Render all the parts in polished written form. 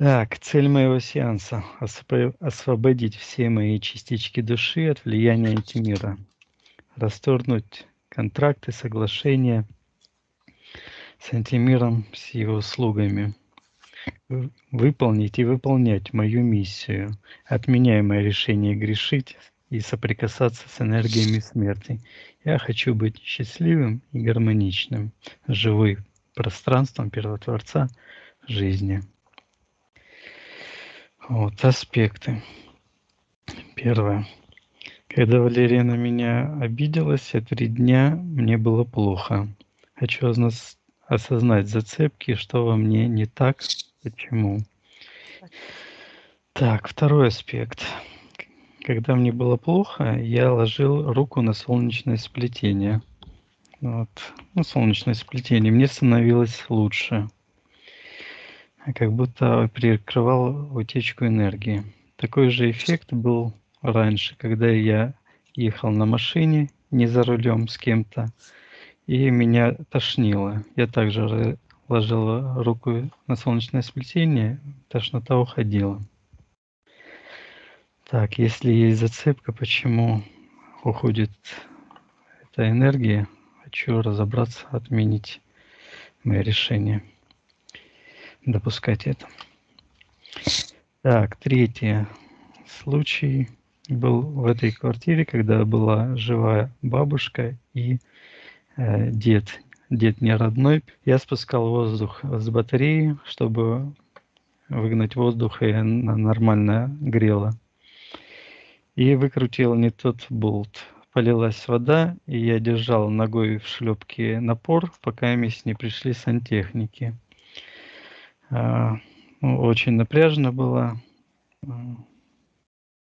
Так, цель моего сеанса — освободить все мои частички души от влияния антимира, расторгнуть контракты, соглашения с антимиром, с его услугами, выполнить и выполнять мою миссию, отменяемое решение грешить и соприкасаться с энергиями смерти. Я хочу быть счастливым и гармоничным, живым пространством Первотворца жизни. Вот аспекты. Первое. Когда Валерия на меня обиделась, все 3 дня мне было плохо. Хочу осознать зацепки, что во мне не так, почему. Так, второй аспект. Когда мне было плохо, я ложил руку на солнечное сплетение. Вот. Ну, солнечное сплетение. Мне становилось лучше. Как будто перекрывал утечку энергии. Такой же эффект был раньше, когда я ехал на машине, не за рулем с кем-то, и меня тошнило. Я также ложил руку на солнечное сплетение, тошнота уходила. Так, если есть зацепка, почему уходит эта энергия, хочу разобраться, отменить мое решение, допускать это. Так, третий случай был в этой квартире, когда была живая бабушка и дед. Дед не родной. Я спускал воздух с батареи, чтобы выгнать воздух, и она нормально грела. И выкрутил не тот болт. Полилась вода, и я держал ногой в шлепке напор, пока вместе не пришли сантехники. Очень напряжно было.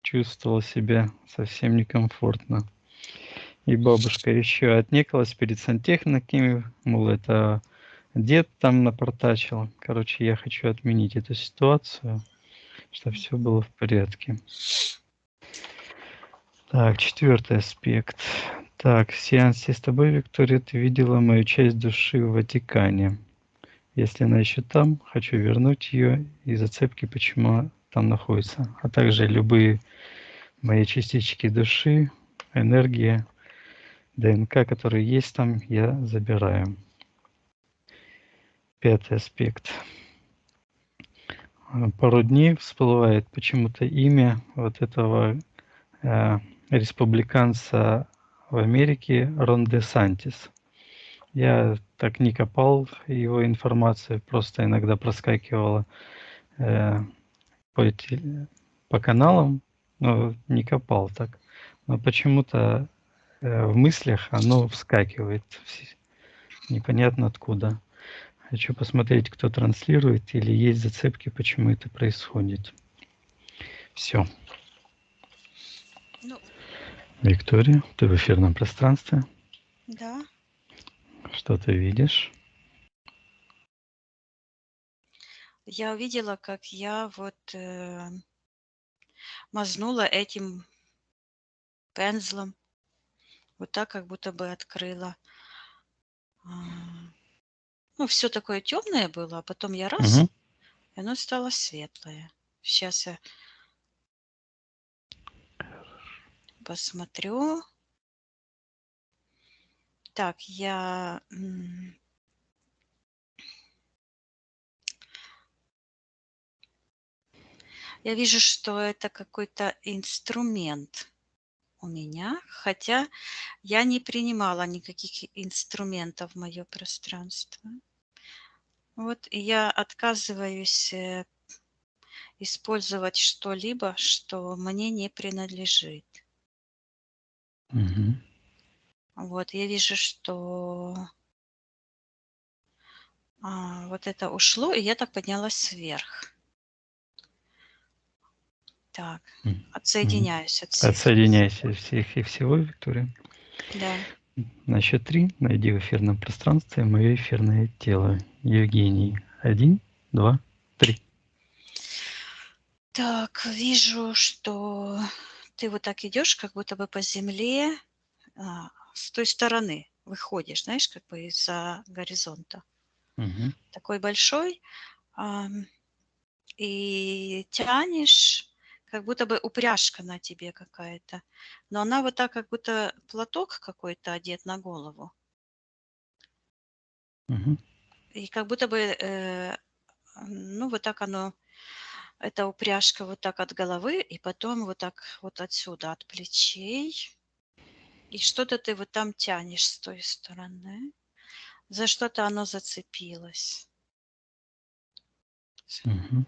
Чувствовал себя совсем некомфортно. И бабушка еще отнекалась перед сантехниками, мол, это дед там напортачил. Короче, я хочу отменить эту ситуацию, чтобы все было в порядке. Так, 4 аспект. Так, в сеансе с тобой, Виктория, ты видела мою часть души в Ватикане. Если она еще там, хочу вернуть ее и зацепки, почему там находится. А также любые мои частички души, энергия, ДНК, которые есть там, я забираю. 5 аспект. Пару дней всплывает почему-то имя вот этого республиканца в Америке Рон де Сантис. Я так не копал его информацию, просто иногда проскакивала по каналам, но не копал так. Но почему-то в мыслях оно вскакивает, непонятно откуда. Хочу посмотреть, кто транслирует, или есть зацепки, почему это происходит. Все. Ну, Виктория, ты в эфирном пространстве. да. Что ты видишь? Я увидела, как я вот мазнула этим пензлом. Вот так, как будто бы открыла. Ну, все такое темное было, а потом я раз, Угу. и оно стало светлое. Сейчас я посмотрю. Так, я вижу, что это какой-то инструмент у меня, хотя я не принимала никаких инструментов в мое пространство. Вот, и я отказываюсь использовать что-либо, что мне не принадлежит. Угу. Вот, я вижу, что вот это ушло, и я так поднялась вверх. Так, отсоединяюсь от всех. Отсоединяйся всех и всего, Виктория. Да. На счет 3 найди в эфирном пространстве мое эфирное тело. Евгений. 1, 2, 3. Так, вижу, что ты вот так идешь, как будто бы по земле, с той стороны выходишь, знаешь, как бы из-за горизонта. Угу. Такой большой. ам, и тянешь, как будто бы упряжка на тебе какая-то. Но она вот так, как будто платок какой-то одет на голову. Мгм. И как будто бы, ну, вот так оно, эта упряжка вот так от головы, и потом вот так вот отсюда, от плечей. И что-то ты вот там тянешь с той стороны. За что-то оно зацепилось. Мгм.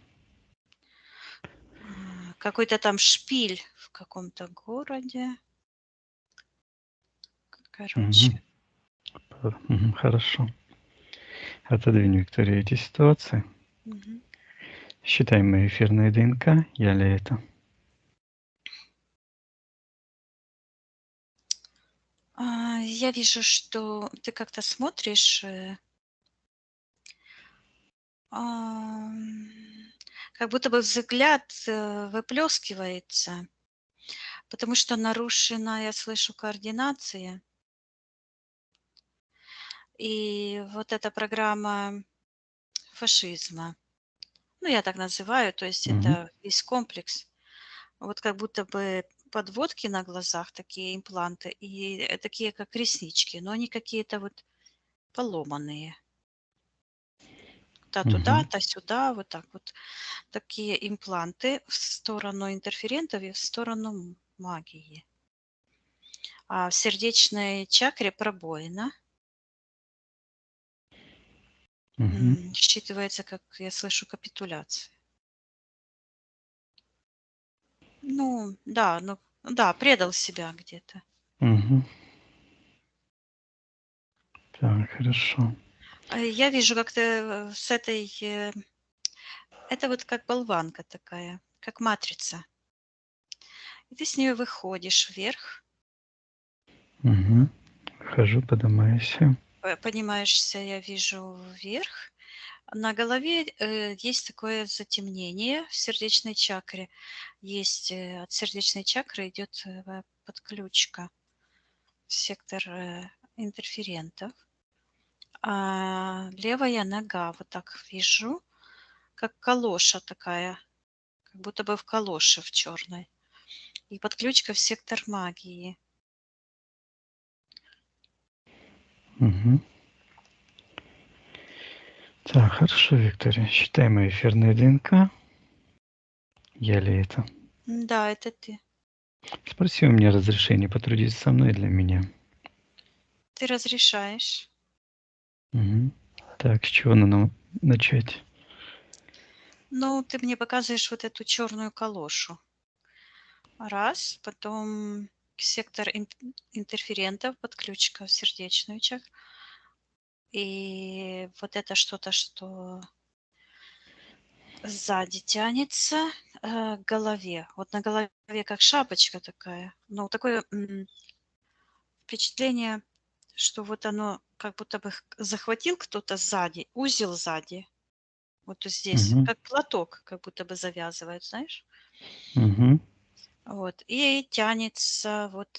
Какой-то там шпиль в каком-то городе. Мгм. Короче. Мгм. Хорошо. Отодвинь, Виктория, эти ситуации. Мгм. Считай мои эфирные ДНК. Я ли это? Я вижу, что ты как-то смотришь, ам, как будто бы взгляд выплескивается, потому что нарушена, я слышу, координация. И вот эта программа фашизма, ну, я так называю, то есть Мгм. это весь комплекс. Вот как будто бы подводки на глазах, такие импланты, и такие как реснички, но они какие-то вот поломанные. Та туда, Мгм. та сюда, вот так вот. Такие импланты в сторону интерферентов и в сторону магии. А в сердечной чакре пробоина. Мгм. Считывается, как я слышу, капитуляция. Ну, да, ну, да, предал себя где-то. Мгм. Так, хорошо. Я вижу, как ты с этой... это вот как болванка такая, как матрица. И ты с нее выходишь вверх, Мгм. Хожу, подымаюсь. поднимаешься, я вижу, вверх. На голове есть такое затемнение в сердечной чакре. Есть от сердечной чакры идет подключка в сектор интерферентов. А левая нога, вот так вижу, как калоша такая, как будто бы в калоше в черной. И подключка в сектор магии. Мгм. Так, хорошо, Виктория. Считай мои эфирные ДНК. Я ли это? Да, это ты. Спроси у меня разрешение потрудиться со мной для меня. Ты разрешаешь. Мгм. Так, с чего нам начать? Ну, ты мне показываешь вот эту черную калошу. Раз, потом сектор интерферентов, подключка в сердечную чакру. И вот это что-то, что сзади тянется к голове. Вот на голове как шапочка такая. Но такое впечатление, что вот оно как будто бы захватил кто-то сзади, узел сзади. Вот здесь, Мгм. как платок, как будто бы завязывают, знаешь. Мгм. Вот. И тянется вот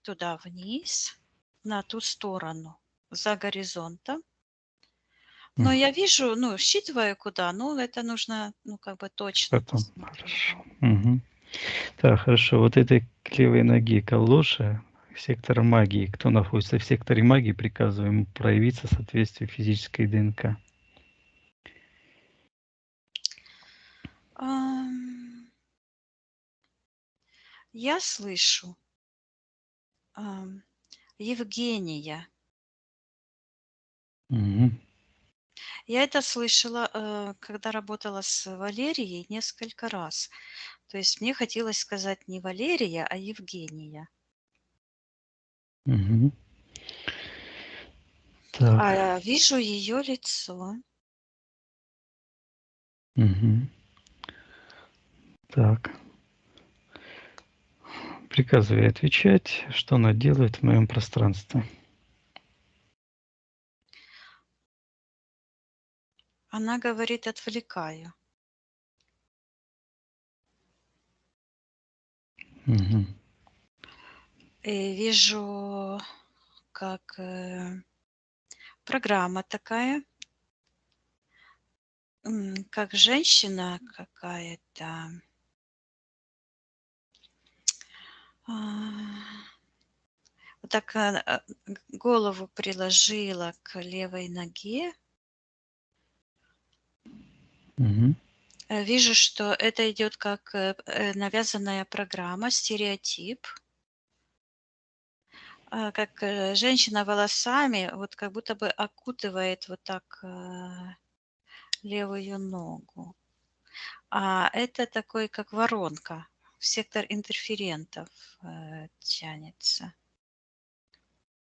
туда вниз, на ту сторону, за горизонтом. Но М. я вижу, ну, считываю куда, ну, это нужно, ну, как бы точно Потом. посмотреть. Хорошо. Мгм. Так, хорошо. Вот этой к левой ноге калоши сектора магии. Кто находится в секторе магии, приказываю ему проявиться в соответствии физической ДНК. Ам, Я слышу ам, Евгения. Мгм. Я это слышала, когда работала с Валерией несколько раз. То есть мне хотелось сказать не Валерия, а Евгения. Мгм. Так. А вижу ее лицо. Мгм. Так. Приказываю отвечать, что она делает в моем пространстве. Она говорит, отвлекаю. Мгм. И вижу, как программа такая как женщина какая-то. Вот так голову приложила к левой ноге. Мгм. Вижу, что это идет как навязанная программа, стереотип. Как женщина волосами, вот как будто бы окутывает вот так левую ногу. А это такой, как воронка, в сектор интерферентов тянется.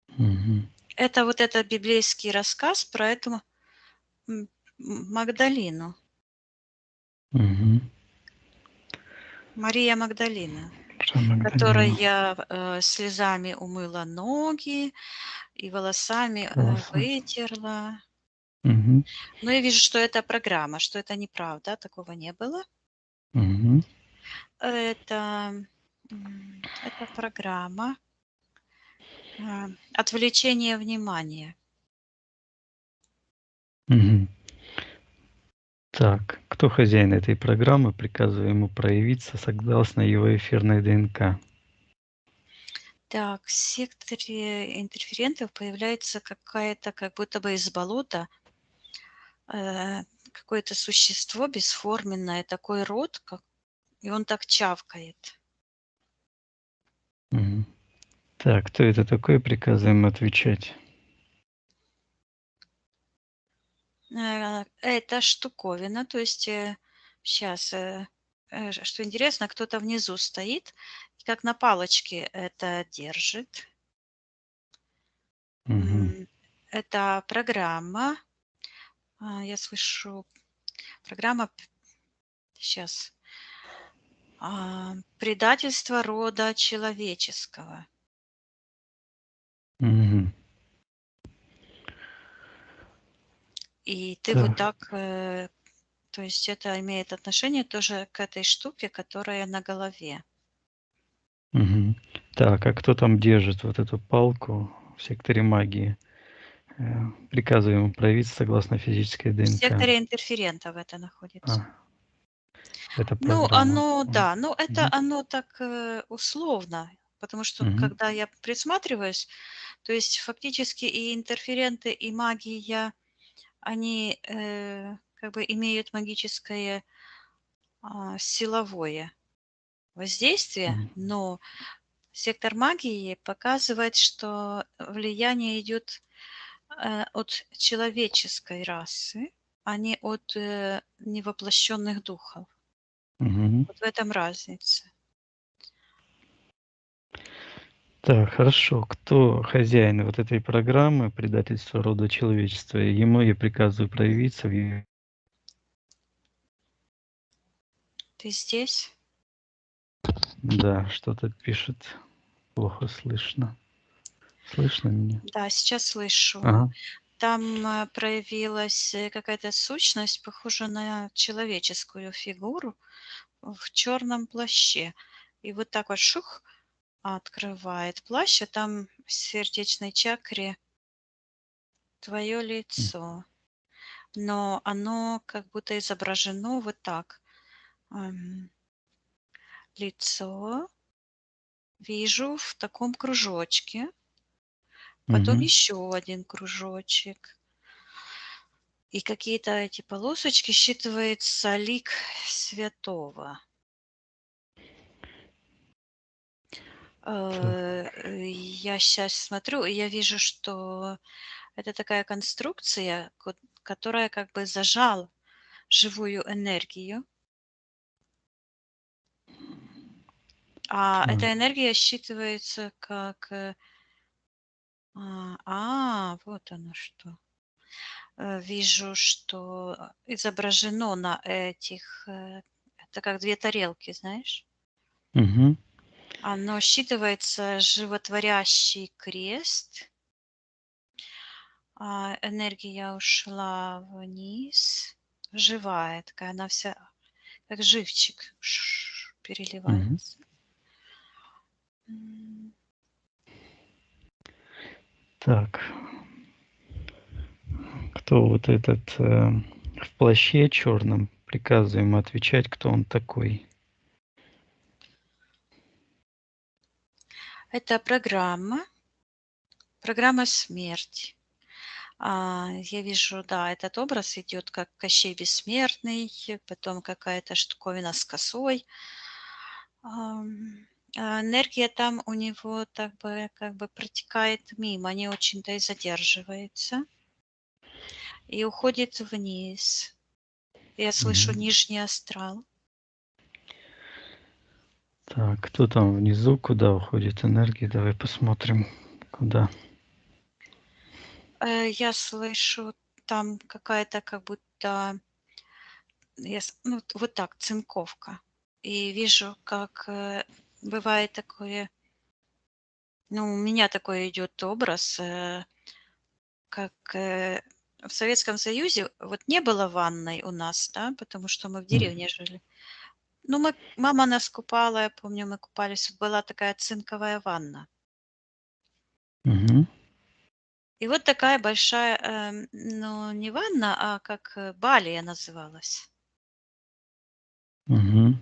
Мгм. Это вот этот библейский рассказ про эту Магдалину, Мгм. Мария Магдалина, Про которой Магдалину. я слезами умыла ноги и волосами Классно. вытерла. Мгм. Но я вижу, что это программа, что это неправда, такого не было. Мгм. Это, это программа отвлечения внимания. Мгм. Так, кто хозяин этой программы? Приказываю ему проявиться согласно его эфирной ДНК. Так, в секторе интерферентов появляется какая-то, как будто бы из болота, какое-то существо бесформенное, такой рот, и он так чавкает. Мгм. Так, кто это такой? Приказываем отвечать. Это штуковина, то есть сейчас, что интересно, кто-то внизу стоит, и как на палочке это держит. Мгм. Это программа, я слышу, программа, сейчас, предательство рода человеческого. Мгм. И ты вот Так. так, то есть это имеет отношение тоже к этой штуке, которая на голове. Мгм. Так, а кто там держит вот эту палку в секторе магии? Приказываю ему проявиться согласно физической В ДНК. секторе интерферентов это находится. Это Ну, программа. оно, да, ну, это Мгм. оно так, условно, потому что Мгм. когда я присматриваюсь, то есть фактически и интерференты, и магия, они, как бы имеют магическое, силовое воздействие, Мгм. но сектор магии показывает, что влияние идет, от человеческой расы, а не от, невоплощенных духов. Мгм. Вот в этом разница. Так, хорошо. Кто хозяин вот этой программы предательства рода человечества? Ему я приказываю проявиться в Ты здесь? Да, что-то пишет. Плохо слышно. Слышно меня? Да, сейчас слышу. Ага. Там, проявилась, какая-то сущность, похожая на человеческую фигуру в черном плаще. И вот так вот шух, открывает плащ, а там в сердечной чакре твое М. лицо. Но оно как будто изображено вот так. Лицо вижу в таком кружочке, потом Мгм. еще один кружочек. И какие-то эти полосочки считывается лик святого. Так. Я сейчас смотрю, и я вижу, что это такая конструкция, которая как бы зажала живую энергию, а Так. эта энергия считывается как... вот оно что. Вижу, что изображено на этих... это как две тарелки, знаешь? Мгм. Оно считывается животворящий крест, энергия ушла вниз, живая такая, она вся как живчик Мгм. переливается. М, Так. Кто вот этот, плаще черном. Приказываю ему отвечать, кто он такой. Это программа смерти. Я вижу, да, этот образ идет как Кощей Бессмертный, потом какая-то штуковина с косой. Энергия там у него как бы протекает мимо, не очень-то и задерживается. И уходит вниз. Я слышу нижний астрал. Так, кто там внизу, куда уходит энергия? Давай посмотрим, куда. Я слышу там какая-то как будто ну, вот так, цинковка. И вижу, как бывает такое, ну, у меня такой идет образ, как в Советском Союзе вот не было ванной у нас, да, потому что мы в деревне жили. Ну, мама нас купала, я помню, мы купались, была такая цинковая ванна. Угу. И вот такая большая, ну, не ванна, а как балья называлась. Угу.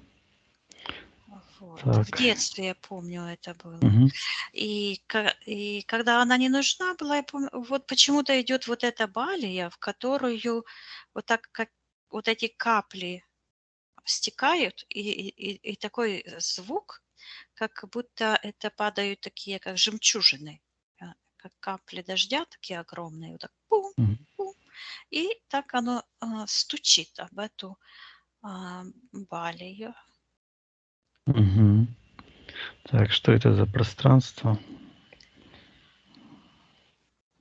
Вот. В Так. детстве я помню это было. Угу. И когда она не нужна была, я помню, вот почему-то идет вот эта балья, в которую вот так как вот эти капли стекают, и такой звук, как будто это падают такие, как жемчужины, как капли дождя, такие огромные, вот так пум, пум, и так оно стучит об эту балию. Угу. Так, что это за пространство?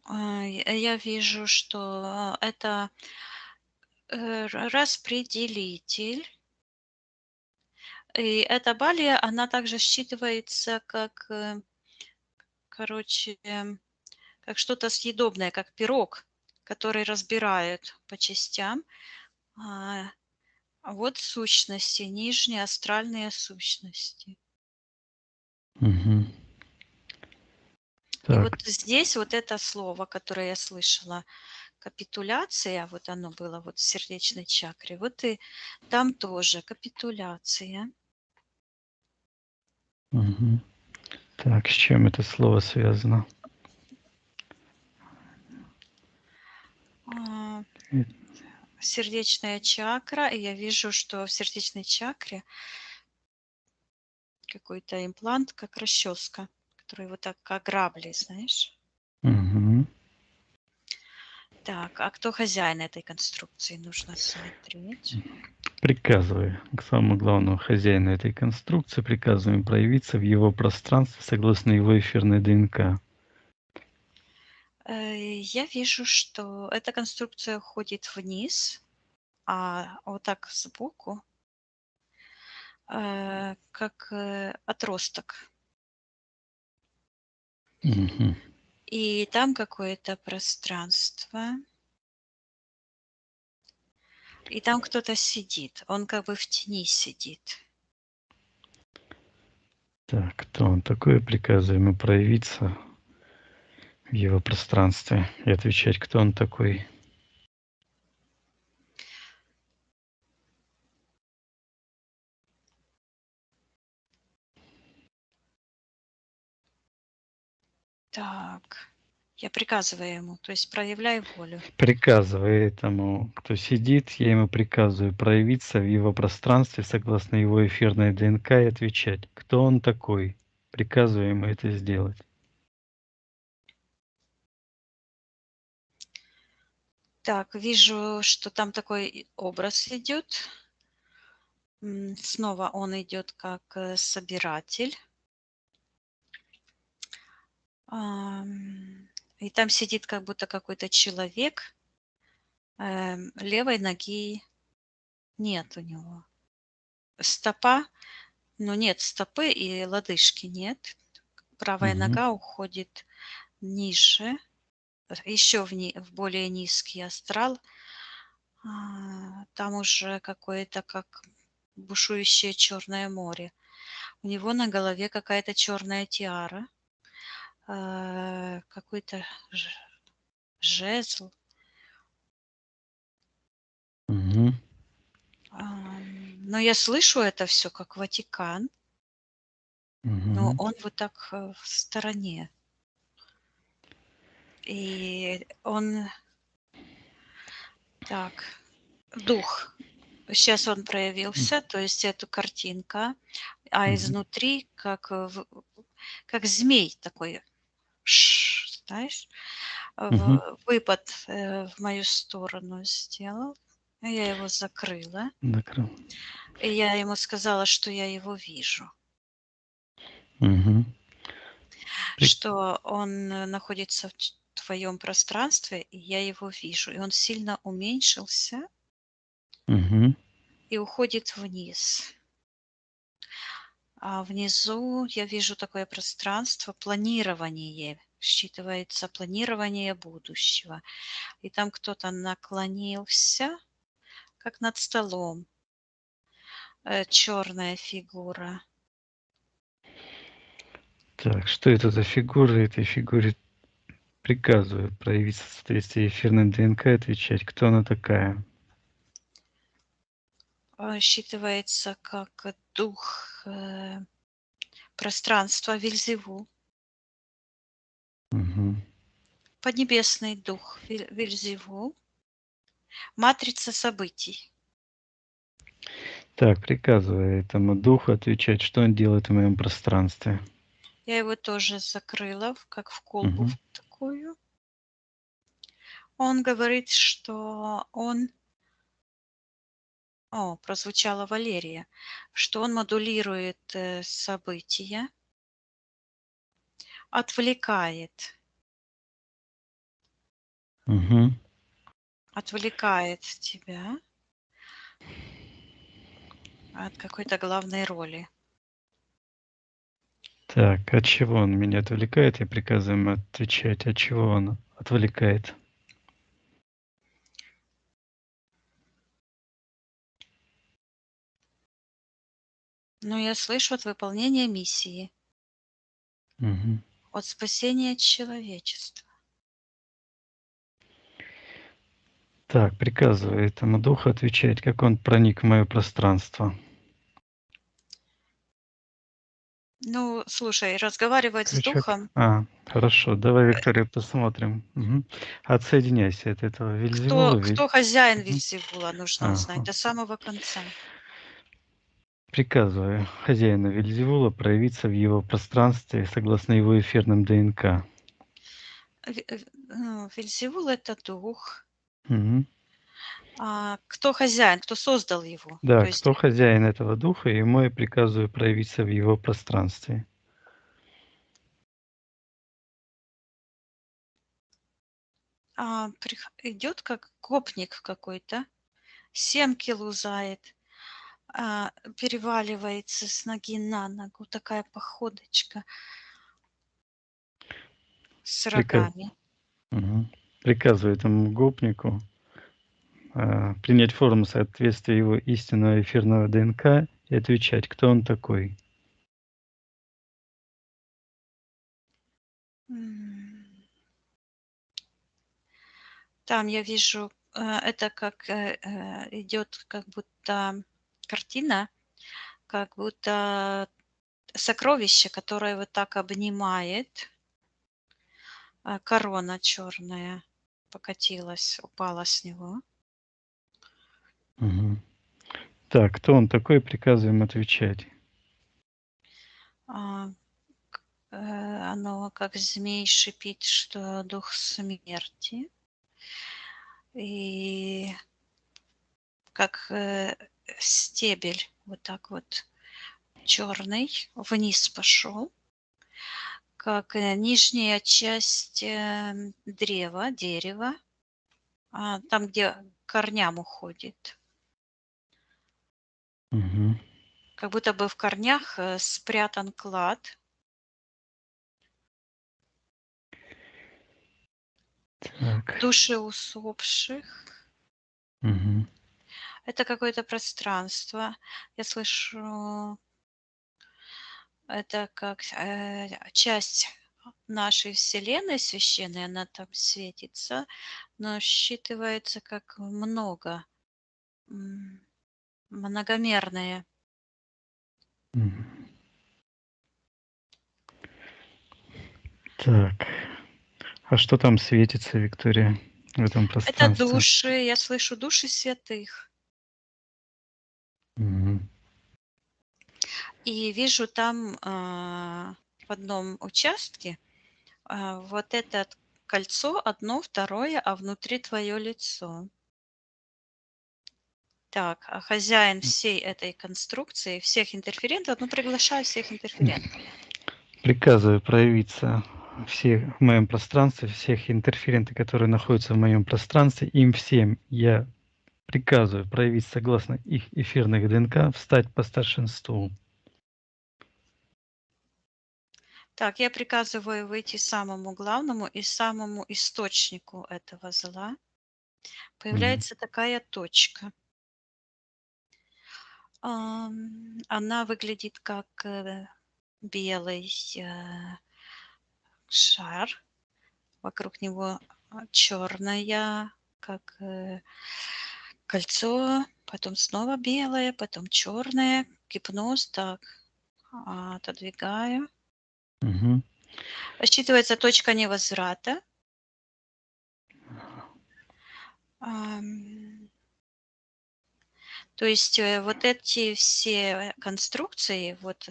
Я вижу, что это распределитель. И эта балия, она также считывается как, короче, как что-то съедобное, как пирог, который разбирают по частям. А а вот сущности, нижние астральные сущности. Угу. И вот Так. здесь вот это слово, которое я слышала, капитуляция, вот оно было вот в сердечной чакре, вот и там тоже капитуляция. Угу. Так, с чем это слово связано? А, Э, Сердечная чакра, и я вижу, что в сердечной чакре какой-то имплант, как расческа, который вот так, как грабли, знаешь. Угу. Так, а кто хозяин этой конструкции, нужно смотреть. Приказываю к самому главному хозяину этой конструкции, приказываем проявиться в его пространстве согласно его эфирной ДНК. Я вижу, что эта конструкция уходит вниз, а вот так сбоку, как отросток. Угу. И там какое-то пространство, и там кто-то сидит. Он как бы в тени сидит. Так, кто он такой? Приказываем ему проявиться в его пространстве и отвечать, кто он такой. Так, я приказываю ему, то есть проявляю волю. Приказываю этому, кто сидит, я ему приказываю проявиться в его пространстве согласно его эфирной ДНК и отвечать, кто он такой. Приказываю ему это сделать. Так, вижу, что там такой образ идет. Снова он идет как собиратель. И там сидит как будто какой-то человек. Левой ноги нет у него. Стопа, но нет стопы и лодыжки нет. Правая Мгм. нога уходит ниже, еще в более низкий астрал. Там уже какое-то как бушующее Черное море. У него на голове какая-то черная тиара, какой-то жезл. Мгм. Но я слышу это все как Ватикан, но Мгм. он вот так, в стороне. И он так, дух. Сейчас он М. проявился, то есть эту картинка, а Мгм. изнутри как змей такой, знаешь, Мгм. выпад, в мою сторону сделал. Я его закрыла, Накрыл. и я ему сказала, что я его вижу, Мгм. При что он, находится в твоем пространстве, и я его вижу. И он сильно уменьшился Мгм. и уходит вниз. А внизу я вижу такое пространство, планирование. Считывается планирование будущего. И там кто-то наклонился, как над столом, черная фигура. Так, что это за фигура? Этой фигуре приказываю проявиться в соответствии эфирной ДНК и отвечать, кто она такая. Считывается как дух пространства Вельзевул, Мгм. поднебесный дух Вельзевул, матрица событий. Так, приказываю этому духу отвечать, что он делает в моем пространстве. Я его тоже закрыла, как в колбу Мгм. такую. Он говорит, что он прозвучала Валерия, что он модулирует, события, отвлекает Мгм. отвлекает тебя от какой-то главной роли. Так, от чего он меня отвлекает? Я приказываю ему отвечать. От чего он отвлекает? Но я слышу от выполнения миссии, Мгм. от спасения человечества. Так, приказываю этому духу отвечать, как он проник в мое пространство. Ну, слушай, разговаривать с Крючок. духом, Хорошо. Давай, Виктория, посмотрим. Мгм. Отсоединяйся от этого кто Вельзевула. кто хозяин Мгм. Вельзевула, нужно узнать Ага. до самого конца. Приказываю хозяину Вельзевула проявиться в его пространстве согласно его эфирным ДНК. Вельзевул — это дух. Мгм. А кто хозяин, кто создал его? То Да, есть, кто хозяин этого духа, ему я приказываю проявиться в его пространстве. идет как гопник какой-то, семки лузает, переваливается с ноги на ногу, такая походочка с Прика рогами. Мгм. Приказываю этому гопнику, принять форму соответствия его истинного эфирного ДНК и отвечать, кто он такой. М. Там я вижу, это как, идет как будто картина, как будто сокровище, которое вот так обнимает, корона черная покатилась, упала с него. Мгм. Так, кто он такой, приказываем отвечать. А, оно как змей шипит, что дух смерти. И как, стебель вот так вот черный вниз пошел, как, нижняя часть, дерева, там, где к корням уходит. Мгм. Как будто бы в корнях, спрятан клад Так. души усопших. Мгм. Это какое-то пространство. Я слышу, это как, часть нашей Вселенной священной, она там светится, но считывается как много. многомерные. Мгм. Так. А что там светится, Виктория, в этом Это пространстве? души, я слышу души святых. Мгм. И вижу там в одном участке вот это кольцо, одно, второе, а внутри твое лицо. Так, а хозяин всей этой конструкции, всех интерферентов, ну, приглашаю всех интерферентов. Приказываю проявиться в моем пространстве, всех интерференты, которые находятся в моем пространстве, им всем я приказываю проявить согласно их эфирных ДНК, встать по старшинству. Так, я приказываю выйти самому главному и самому источнику этого зла. Появляется такая точка. Она выглядит как белый шар. Вокруг него черное, как кольцо, потом снова белое, потом черное. Гипноз, так, отодвигаю. Мгм. Рассчитывается точка невозврата. Ам, То есть вот эти все конструкции, вот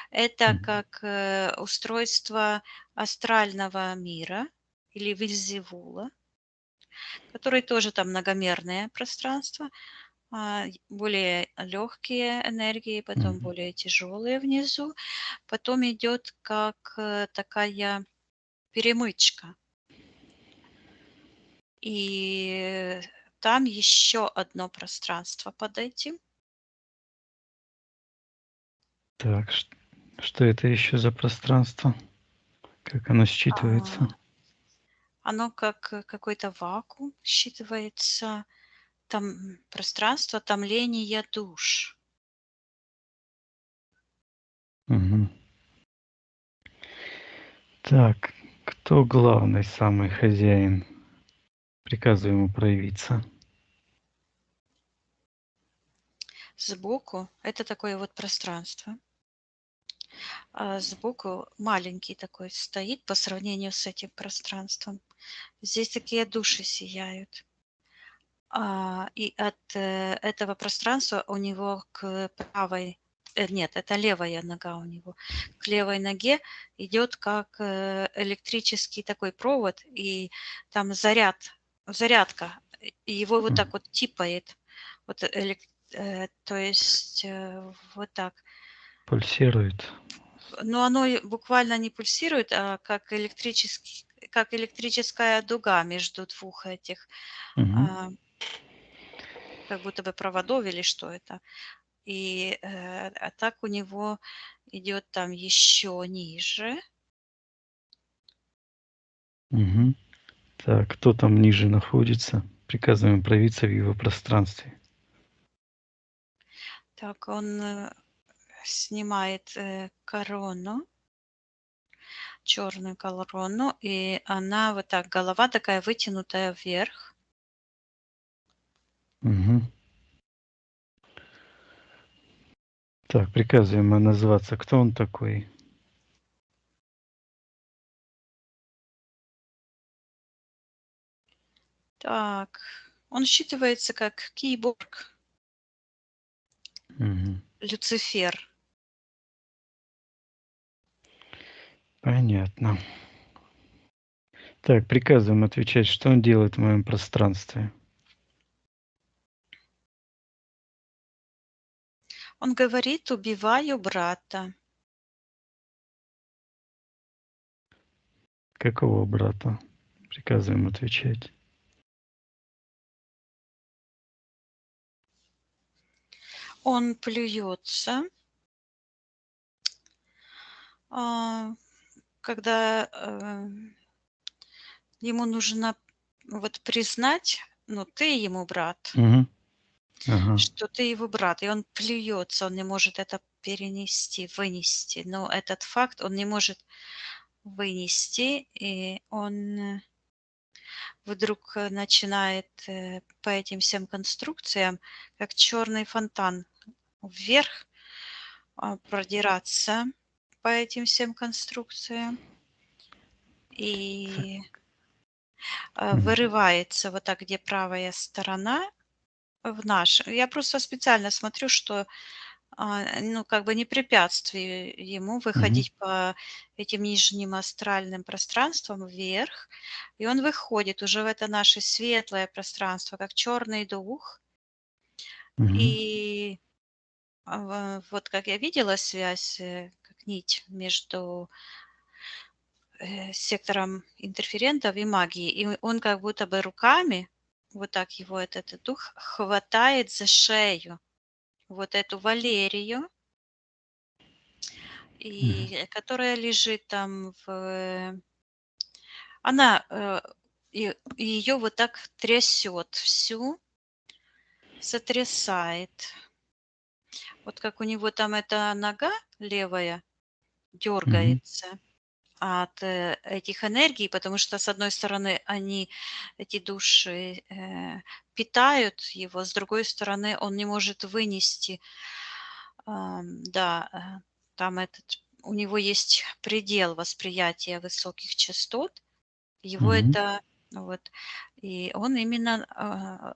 это Мгм. как устройство астрального мира или Вильзевула, который тоже там многомерное пространство, более легкие энергии, потом Мгм. более тяжелые внизу, потом идет как такая перемычка. И там еще одно пространство под этим. Так, что это еще за пространство? Как оно считывается? А, Оно как какой-то вакуум считывается, там пространство томления душ. Мгм. Так, кто главный самый хозяин? Приказываю ему проявиться. Сбоку это такое вот пространство. Сбоку маленький такой стоит по сравнению с этим пространством. Здесь такие души сияют. И от этого пространства у него к правой, нет, это левая нога у него. К левой ноге идет как электрический такой провод, и там зарядка, и его вот так вот типает. Вот то есть вот так. Пульсирует. Но оно буквально не пульсирует, а как электрическая дуга между двух этих, Мгм. а, как будто бы проводов или что это. А так у него идет там еще ниже. Мгм. Так, кто там ниже находится? Приказываем проявиться в его пространстве. Так он снимает корону, черную корону, и она вот так, голова такая вытянутая вверх. Мгм. Так, приказываем ему назваться. Кто он такой? Так, он считывается как киборг, Мгм. Люцифер. Понятно. Так, приказываем отвечать, что он делает в моем пространстве. Он говорит: "Убиваю брата". Какого брата? Приказываем отвечать. Он плюется, а, когда, ему нужно вот признать, ну, ты ему брат, Мгм. Ага. что ты его брат, и он плюется, он не может это перенести, вынести. Но этот факт он не может вынести, и он вдруг начинает по этим всем конструкциям, как черный фонтан, вверх продираться по этим всем конструкциям. И вырывается вот так, где правая сторона в наш. Я просто специально смотрю, что ну, как бы не препятствие ему выходить по этим нижним астральным пространствам вверх. И он выходит уже в это наше светлое пространство, как черный дух. И вот как я видела связь, как нить между сектором интерферентов и магии. И он как будто бы руками, вот так его этот дух хватает за шею вот эту Валерию, и которая лежит там она, ее вот так трясет всю, сотрясает. Вот как у него там эта нога левая дергается от этих энергий, потому что, с одной стороны, эти души, питают его, с другой стороны, он не может вынести. Да, там у него есть предел восприятия высоких частот. Его это вот, и он именно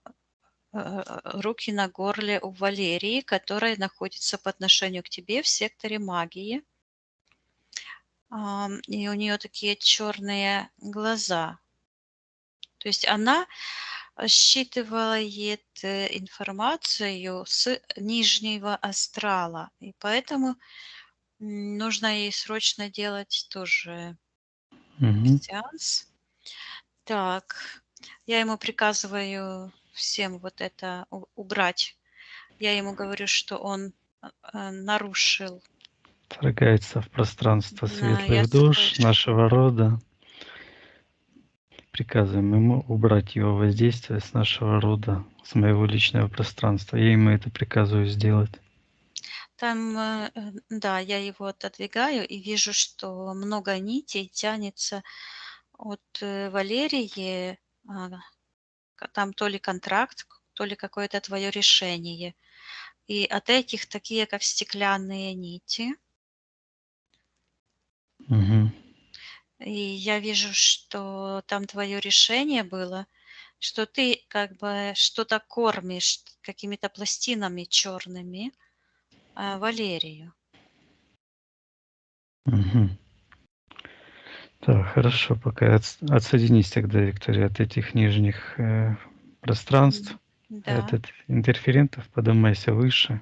руки на горле у Валерии, которая находится по отношению к тебе в секторе магии. И у нее такие черные глаза. То есть она считывает информацию с нижнего астрала, и поэтому нужно ей срочно делать тоже сеанс. Так, я ему приказываю всем вот это убрать. Я ему говорю, что он нарушил. Вторгается в пространство Я светлых душ слышу. нашего рода. Приказываем ему убрать его воздействие с нашего рода, с моего личного пространства. Я ему это приказываю сделать. Там, да, я его отодвигаю и вижу, что много нитей тянется от Валерии. Там то ли контракт, то ли какое-то твое решение. И от этих такие, как стеклянные нити. И я вижу, что там твое решение было, что ты как бы что-то кормишь какими-то пластинами черными Валерию. Так, хорошо, пока отсоединись тогда, Виктория, от этих нижних пространств, от Да, интерферентов, поднимайся выше.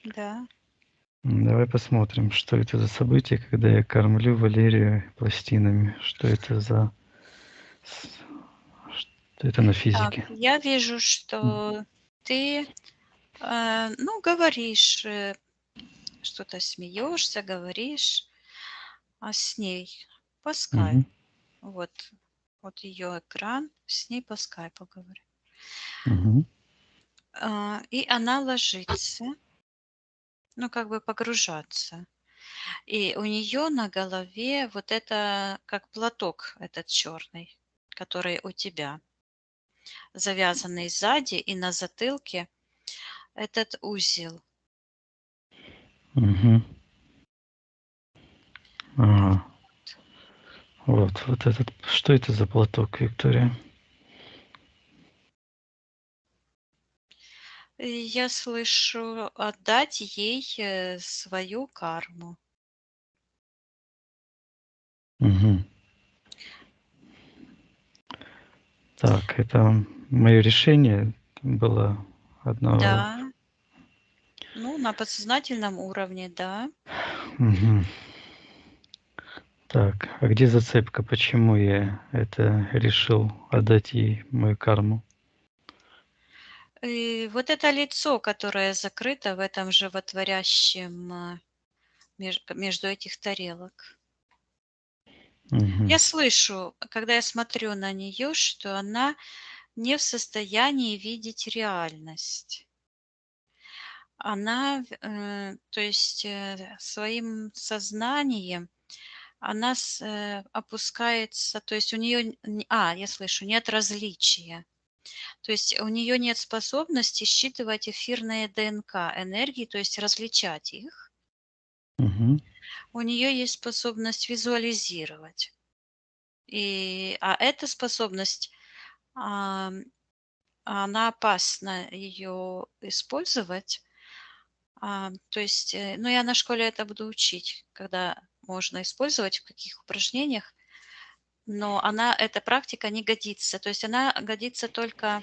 да. Давай посмотрим, что это за событие, когда я кормлю Валерию пластинами. Что это на Так, физике? я вижу, что ты, ну, говоришь, что-то смеешься, говоришь, с ней по скайпу. Вот ее экран, с ней по скайпу говорю. И она ложится, ну, как бы погружаться. И у нее на голове вот это, как платок этот черный, который у тебя, завязанный сзади и на затылке, этот узел. Ага. Вот этот. Что это за платок, Виктория? И я слышу отдать ей свою карму. Так, это мое решение было одно. Да, ну, на подсознательном уровне, да. Так, а где зацепка? Почему я это решил отдать ей мою карму? И вот это лицо, которое закрыто в этом животворящем между этих тарелок. Я слышу, когда я смотрю на нее, что она не в состоянии видеть реальность. Она, то есть своим сознанием она опускается, то есть у нее, я слышу, нет различия. То есть у нее нет способности считывать эфирные ДНК энергии, то есть различать их. Мгм. У нее есть способность визуализировать. А эта способность, ам, она опасна ее использовать. То есть, ну, я на школе это буду учить, когда можно использовать, в каких упражнениях, но эта практика не годится. То есть она годится только,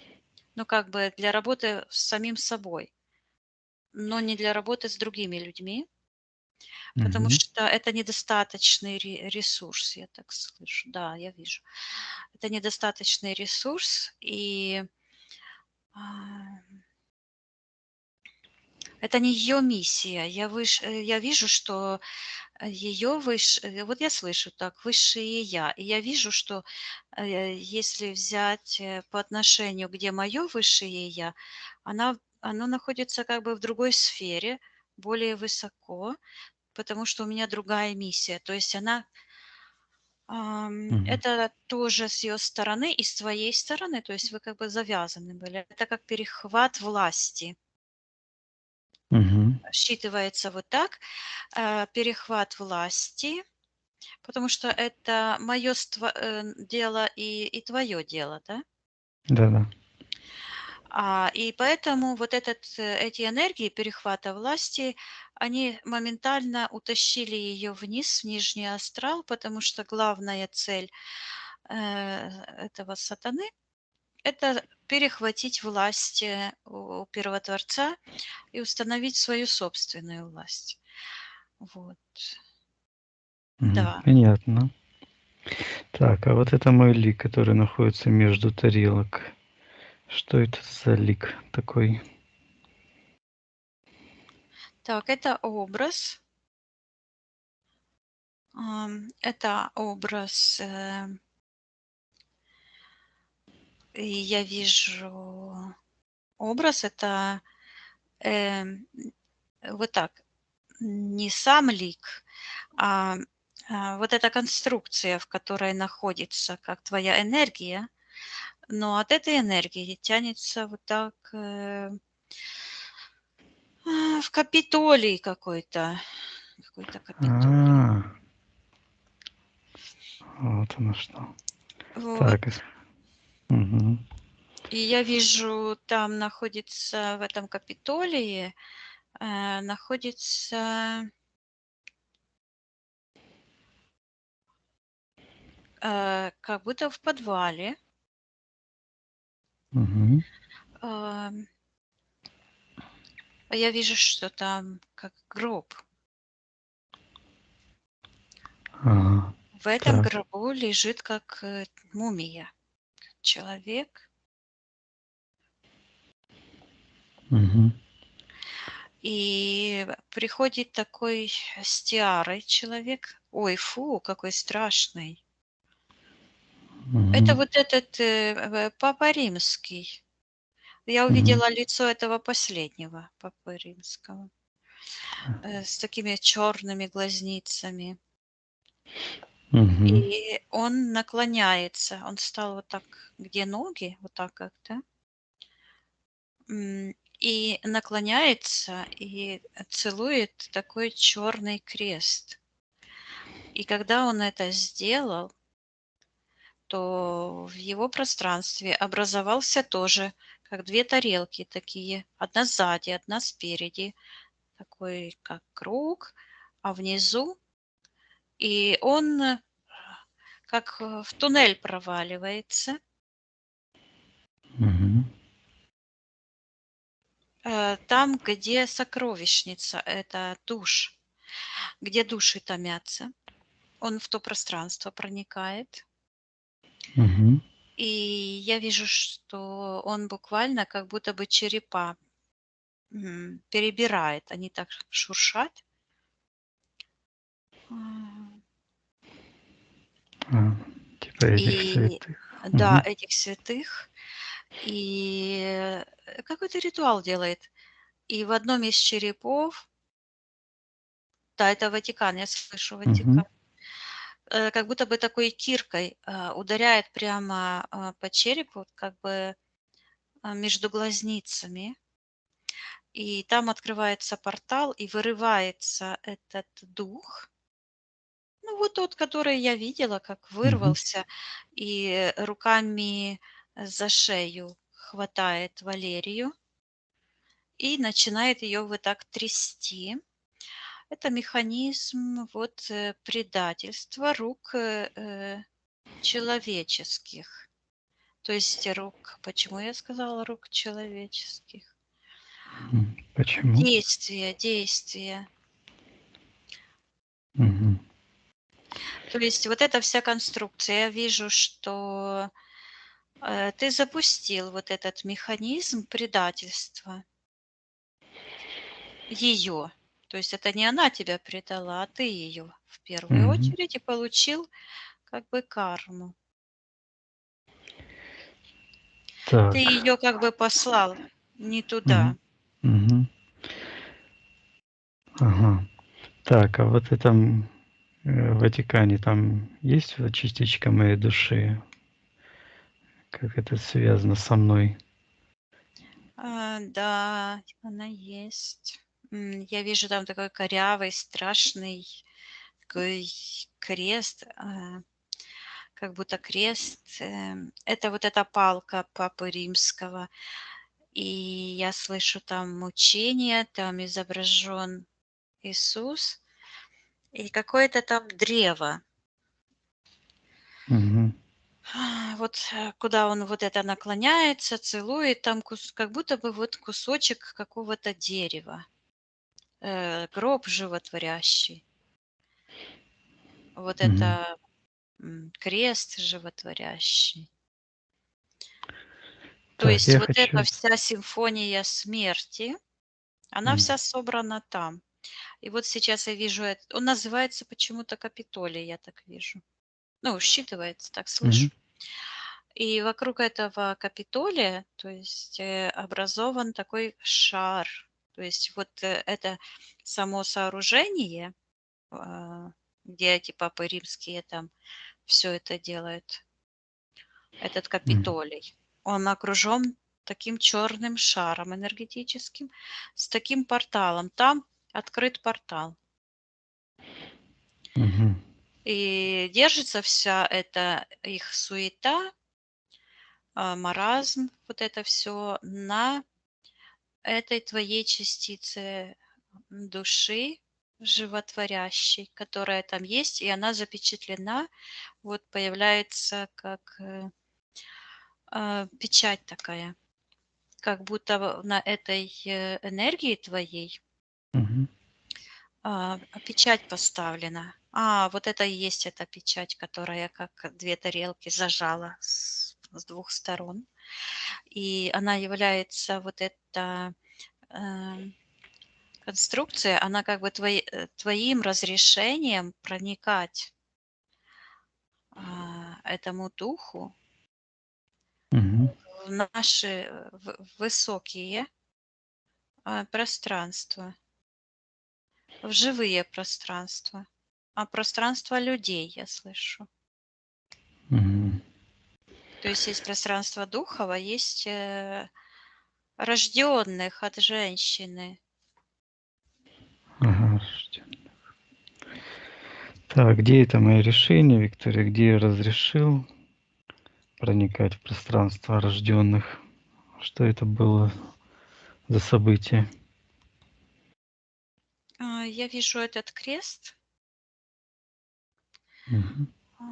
ну, как бы для работы с самим собой, но не для работы с другими людьми, потому Мгм. что это недостаточный ресурс, я так слышу. Да, я вижу. Это недостаточный ресурс, и а, это не ее миссия. Я вижу, что вот я слышу так, высшее я. И я вижу, что если взять по отношению, где мое высшее я, оно находится как бы в другой сфере, более высоко, потому что у меня другая миссия. То есть Мгм. это тоже с ее стороны и с твоей стороны, то есть вы как бы завязаны были. Это как перехват власти. Мгм. Считывается вот так, перехват власти. Потому что это мое дело и твое дело, да? Да-да. И поэтому вот эти энергии перехвата власти, они моментально утащили ее вниз, в нижний астрал, потому что главная цель этого сатаны — это перехватить власть у Первотворца и установить свою собственную власть. Вот. Мгм. Да. Понятно. Так, а вот это мой лик, который находится между тарелок. Что это за лик такой? Так, это образ. Это образ, и я вижу образ — это, эм, вот так, не сам лик, а, вот эта конструкция, в которой находится как твоя энергия, но от этой энергии тянется вот так, в Капитолий какой-то Капитолий. А, вот оно что. Вот. Так, мгм. И я вижу, там находится, в этом Капитолии, находится, как будто в подвале. Мгм. Ам, я вижу, что там как гроб. Ага. В этом Так. гробу лежит как, мумия, человек. Мгм. И приходит такой с тиарой человек. Ой, фу, какой страшный. Это Мгм. вот этот, папа римский. Я Мгм. увидела лицо этого последнего папы римского, с такими черными глазницами. Мгм. И он наклоняется. Он стал вот так, где ноги, вот так как-то, и наклоняется, и целует такой черный крест. И когда он это сделал, то в его пространстве образовался тоже, как 2 тарелки такие. Одна сзади, одна спереди. Такой как круг, а внизу и он, как, в туннель проваливается. Мгм. Там, где сокровищница — это душ, где души томятся. Он в то пространство проникает. Мгм. И я вижу, что он буквально как будто бы черепа, перебирает. Они так шуршат. А, А, типа этих и святых. да, Мгм. этих святых. И, какой-то ритуал делает. И в одном из черепов, да, это Ватикан, я слышу Мгм. Ватикан. как будто бы такой киркой ударяет прямо по черепу, как бы между глазницами. И там открывается портал, и вырывается этот дух. Ну, вот тот, который я видела, как Мгм. вырвался, и руками за шею хватает Валерию и начинает ее вот так трясти. Это механизм вот предательства рук человеческих. То есть рук, почему я сказала рук человеческих? Почему? Действия, действия. Мгм. То есть вот эта вся конструкция. Я вижу, что ты запустил вот этот механизм предательства ее. То есть это не она тебя предала, а ты ее в первую Мгм. очередь и получил как бы карму. Ты Так. ее как бы послал не туда. Мгм. Мгм. Ага. Так, а вот этом Ватикане там есть вот частичка моей души? Как это связано со мной? Да, она есть. Я вижу там такой корявый, страшный такой крест, как будто крест. Это вот эта палка Папы Римского. И я слышу там мучение, там изображен Иисус и какое-то там древо. Мгм. Вот куда он вот это наклоняется, целует, там как будто бы вот кусочек какого-то дерева. Гроб животворящий. Вот Мгм. это крест животворящий. То Так, есть я вот эта хочу. вся симфония смерти, она М. вся собрана там. И вот сейчас я вижу, он называется почему-то Капитолий, я так вижу. Ну, считывается, так Мгм. слышу. И вокруг этого Капитолия, то есть образован такой шар. То есть вот это само сооружение, а, где эти папы римские там все это делают, этот М. Капитолий, он окружен таким черным шаром энергетическим, с таким порталом. Там открыт портал. Мгм. И держится вся эта их суета, маразм, вот это все на этой твоей частице души животворящей, которая там есть, и она запечатлена, вот появляется как печать такая, как будто на этой энергии твоей Мгм. печать поставлена. Вот это и есть эта печать, которая как две тарелки зажала с двух сторон. И она является вот эта эм, конструкция, она как бы твоим разрешением проникать этому духу Мгм. в наши высокие пространства, в живые пространства, пространства людей, я слышу. Мгм. То есть пространство духов, а есть рожденных от женщины. Ага. Так, где это мои решения, Виктория? Где я разрешил проникать в пространство рожденных? Что это было за событие? Я вижу этот крест. Мгм. А,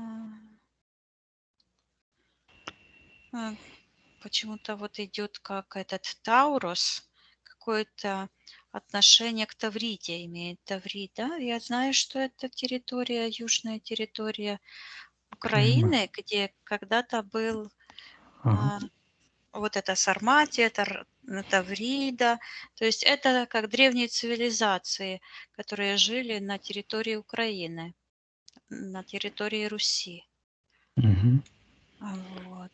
а, Почему-то вот идет как этот Таурус, какое-то отношение к Тавриде имеет. Таврид, да? Я знаю, что это территория, южная территория Крыма. Украины, где когда-то был Ага. а, вот это Сарматия, Таврида. То есть это как древние цивилизации, которые жили на территории Украины, на территории Руси. Мгм. Вот.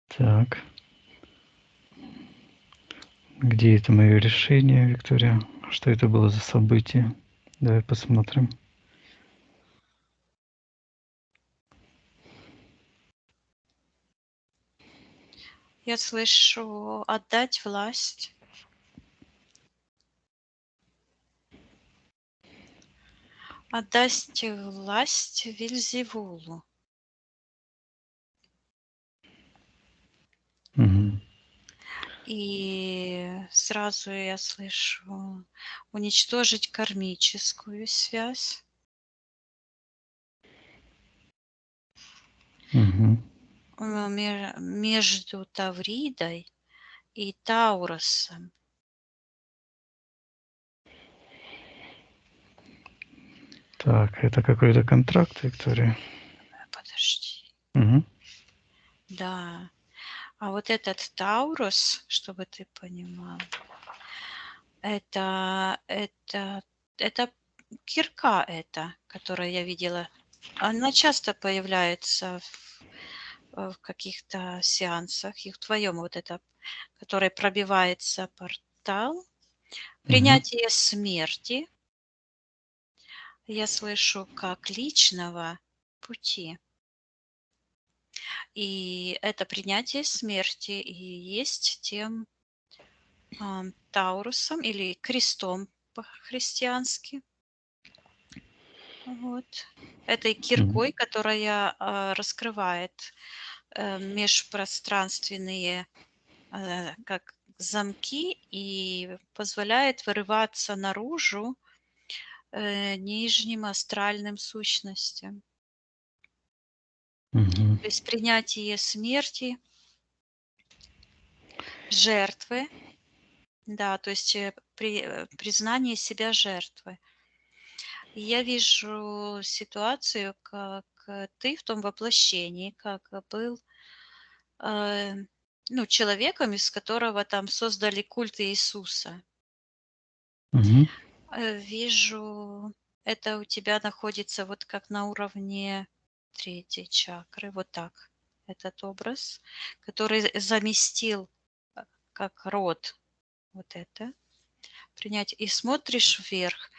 Так. Где это мое решение, Виктория? Что это было за событие? Давай посмотрим. Я слышу отдать власть. Отдать власть Вельзевулу. Мгм. И сразу я слышу уничтожить кармическую связь. Мгм. Между Тавридой и Тауросом. Так, это какой-то контракт, Виктория? Подожди. Мгм. Да. А вот этот Таурус, чтобы ты понимал, это кирка эта, которую я видела. Она часто появляется в каких-то сеансах. И в твоем вот это, который пробивается портал. Мгм. Принятие смерти. Я слышу как личного пути. И это принятие смерти и есть тем Таурусом или крестом по-христиански. Вот. Этой Мгм. киркой, которая раскрывает межпространственные как замки и позволяет вырываться наружу нижним астральным сущностям. Мгм. То есть принятие смерти, жертвы, да, то есть признание себя жертвой. И я вижу ситуацию, как ты в том воплощении, как был э, ну, человеком, из которого там создали культ Иисуса. Мгм. Вижу, это у тебя находится вот как на уровне третьей чакры, вот так. Этот образ, который заместил как род вот это принять. И смотришь вверх,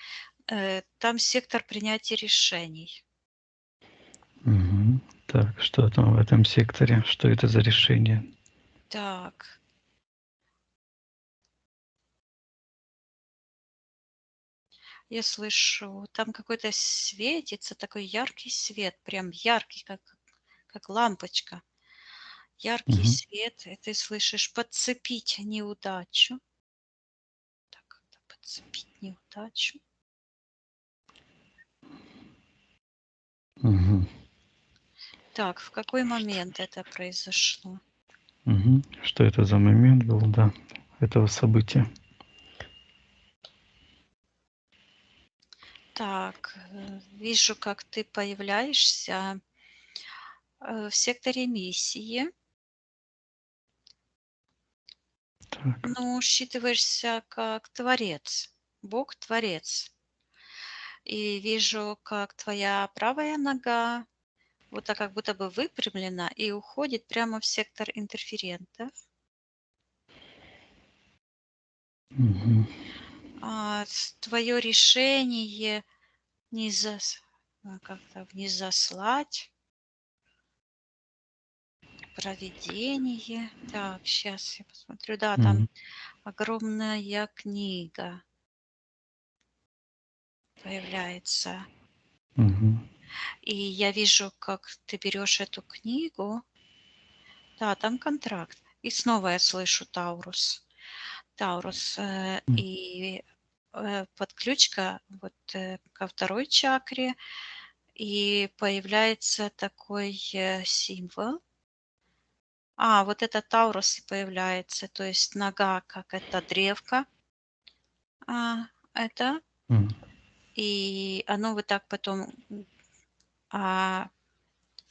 там сектор принятия решений. Мгм. Так, что там в этом секторе? Что это за решение? Так. Я слышу, там какой-то светится, такой яркий свет, прям яркий, как лампочка. Яркий Мгм. свет, и ты слышишь подцепить неудачу. Так, как-то подцепить неудачу. Мгм. Так, в какой момент это произошло? Мгм. Что это за момент был, да, этого события? Так, вижу, как ты появляешься в секторе миссии. Так. Ну, считываешься как творец, Бог-творец. И вижу, как твоя правая нога вот так как будто бы выпрямлена и уходит прямо в сектор интерферентов. Мгм. Твое решение как-то не заслать, проведение. Так, сейчас я посмотрю. Да, там Мгм. огромная книга появляется. Мгм. И я вижу, как ты берешь эту книгу. Да, там контракт. И снова я слышу Таурус. Таурус. М. И подключка вот ко второй чакре. И появляется такой символ. Вот это Таурус и появляется. То есть нога, как это древко. Это. М. И оно вот так потом а,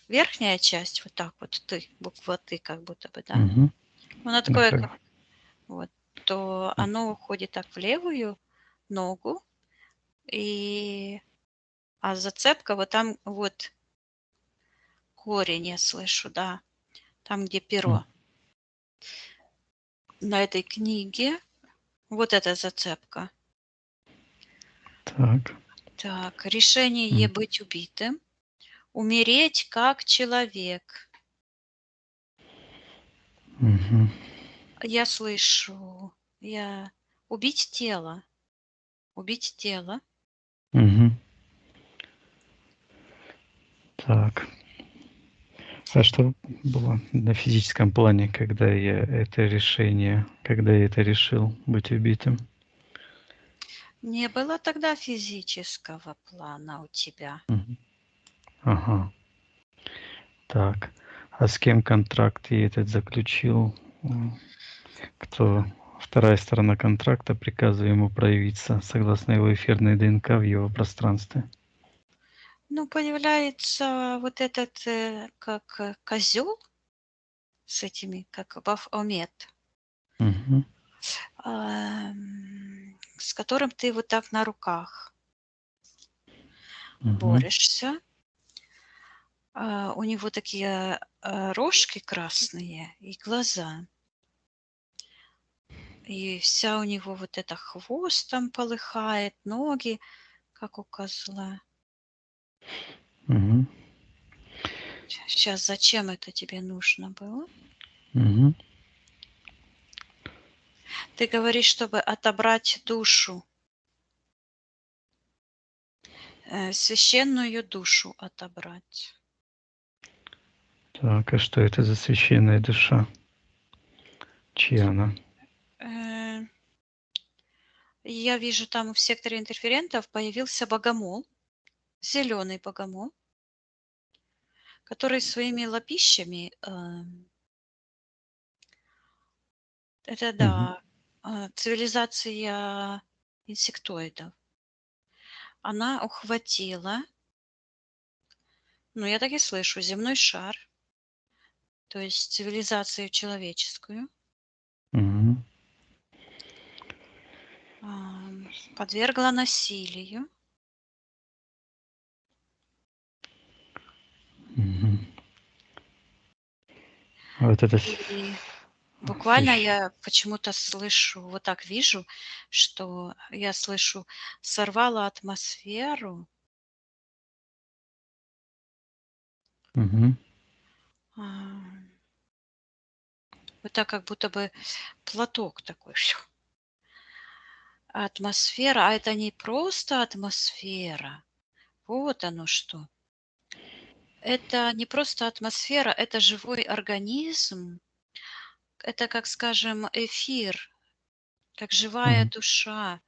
верхняя часть, вот так вот ты, буква ты, как будто бы, да? Мгм. Оно Да, такое, как. как вот, то оно уходит так в левую ногу, и, зацепка вот там вот корень я слышу, да, там, где М. перо. На этой книге вот эта зацепка. Так. Так, решение М. быть убитым, умереть как человек. Мгм. Я слышу, убить тело, убить тело. Мгм. Так. А что было на физическом плане, когда я это решил быть убитым? Не было тогда физического плана у тебя. Мгм. Ага. Так. А с кем контракт я этот заключил? Кто вторая сторона контракта, приказываю ему проявиться согласно его эфирной ДНК в его пространстве. Ну, появляется вот этот, как козел с этими, как Бафомет, Мгм. с которым ты вот так на руках Мгм. борешься. У него такие рожки красные и глаза. И вся у него вот эта хвост там полыхает, ноги, как у козла. Мгм. Сейчас, зачем это тебе нужно было? Мгм. Ты говоришь, чтобы отобрать душу, священную душу отобрать. Так, а что это за священная душа? Чья она? Э, Я вижу, там в секторе интерферентов появился богомол, зеленый богомол, который своими лапищами, это Мгм. да, цивилизация инсектоидов. Она ухватила, ну, я так и слышу, земной шар, то есть цивилизацию человеческую, Мгм. подвергла насилию. Мгм. А вот это И буквально свящ я почему-то слышу, вот так вижу, что я слышу, сорвала атмосферу, Мгм. а, вот так как будто бы платок такой, атмосфера, а это не просто атмосфера, вот оно что. Это не просто атмосфера, это живой организм, это, как скажем, эфир, как живая Мгм. душа,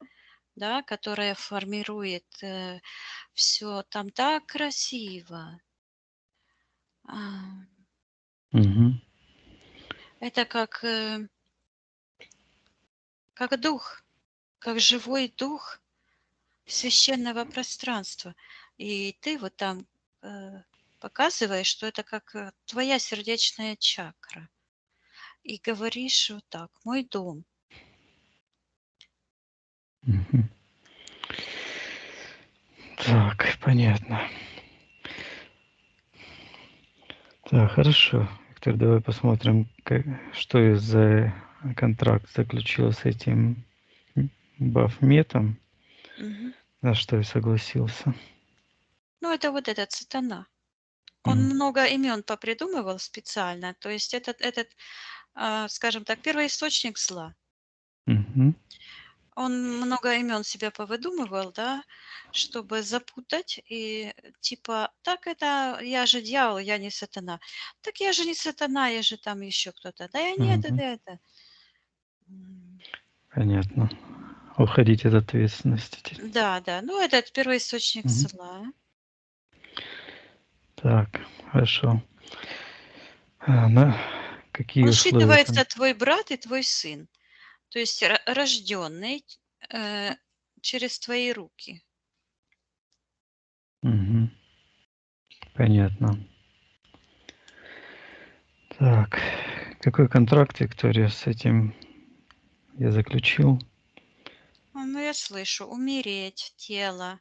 да, которая формирует все там так красиво. А, Мгм. Это как дух, как живой дух священного пространства. И ты вот там э, показываешь, что это как твоя сердечная чакра. И говоришь вот так: мой дом. Мгм. Так, понятно. Так, хорошо. Виктор, давай посмотрим, что я за контракт заключил с этим Бафметом, Мгм. на что я согласился. Ну, это вот этот сатана. Он М. много имен попридумывал специально. То есть этот, скажем так, первоисточник зла. Мгм. Он много имен себе повыдумывал, да, чтобы запутать и типа: "Так это я же дьявол, я не сатана". "Так я же не сатана, я же там еще кто-то". "Да я нет, Мгм. это". М, Понятно. Уходить от ответственности. да, да, ну, этот первоисточник Мгм. зла. Так, хорошо. На какие Он условия считывается твой брат и твой сын, то есть рожденный через твои руки. Мгм. Понятно. Так, какой контракт, Виктория, с этим я заключил? Ну, я слышу: умереть, тело.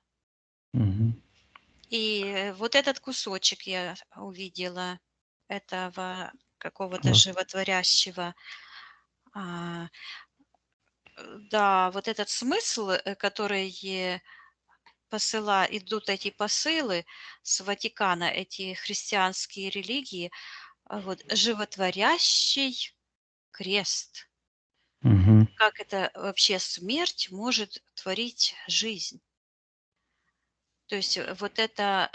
Мгм. И вот этот кусочек я увидела этого какого-то Вот. животворящего. А, да, вот этот смысл, который идут эти посылы с Ватикана, эти христианские религии, вот животворящий, крест. Мгм. Как это вообще смерть может творить жизнь? То есть вот это,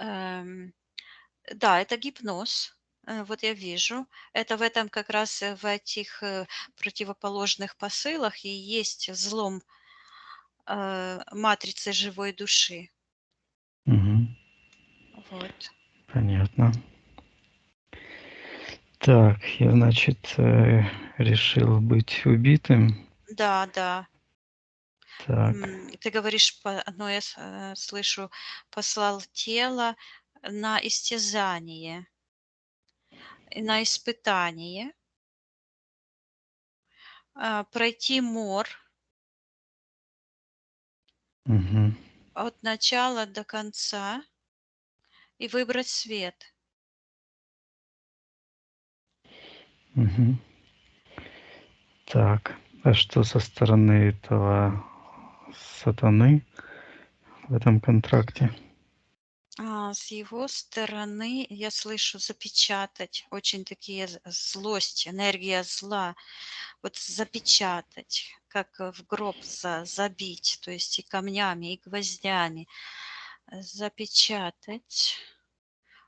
да, это гипноз. Вот я вижу. Это в этом как раз, в этих, противоположных посылах и есть взлом, матрицы живой души. Мгм. Вот. Понятно. Так, я, значит, решил быть убитым. Да, да. Так. Ты говоришь, ну, я слышу, послал тело на истязание, на испытание, пройти мор Мгм. от начала до конца и выбрать свет. Мгм. Так, а что со стороны этого сатаны в этом контракте? С его стороны я слышу запечатать, очень такие злость, энергия зла, вот запечатать, как в гроб забить, то есть и камнями, и гвоздями, запечатать,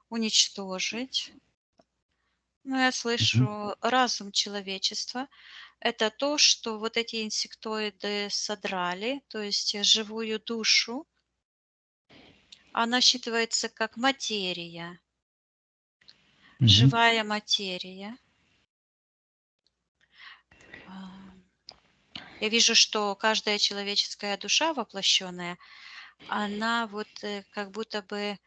уничтожить. Ну, я Мгм. слышу разум человечества. Это то, что вот эти инсектоиды содрали, то есть живую душу. Она считывается как материя, Мгм. живая материя. А, Я вижу, что каждая человеческая душа воплощенная, она вот как будто бы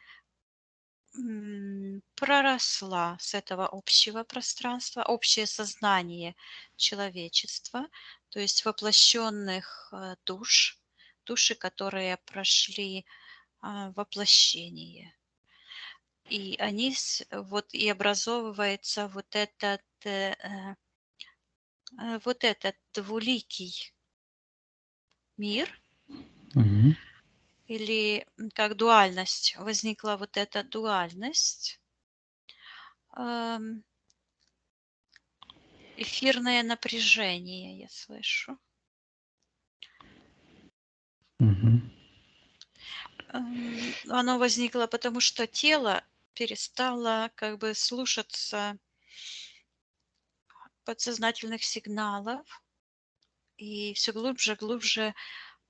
проросла с этого общего пространства, общее сознание человечества, то есть воплощенных душ, души, которые прошли воплощение. И они вот и образовывается вот этот двуликий мир, Мгм. или как дуальность, возникла вот эта дуальность, ам, эфирное напряжение, я слышу. Мгм. Оно возникло потому, что тело перестало как бы слушаться подсознательных сигналов и все глубже, глубже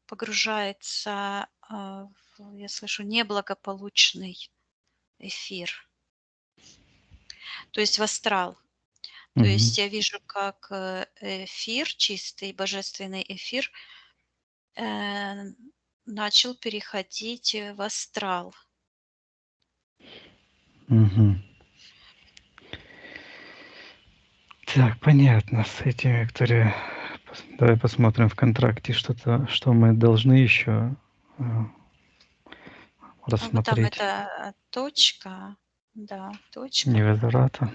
погружается, я слышу, неблагополучный эфир, то есть в астрал. То Мгм. есть я вижу, как, эфир, чистый божественный эфир, э, начал переходить, в астрал. Мгм. Так, понятно. С этими, которые давай посмотрим в контракте что-то, что мы должны еще Вот там рассмотреть. эта, точка, да, точка, Невозврата.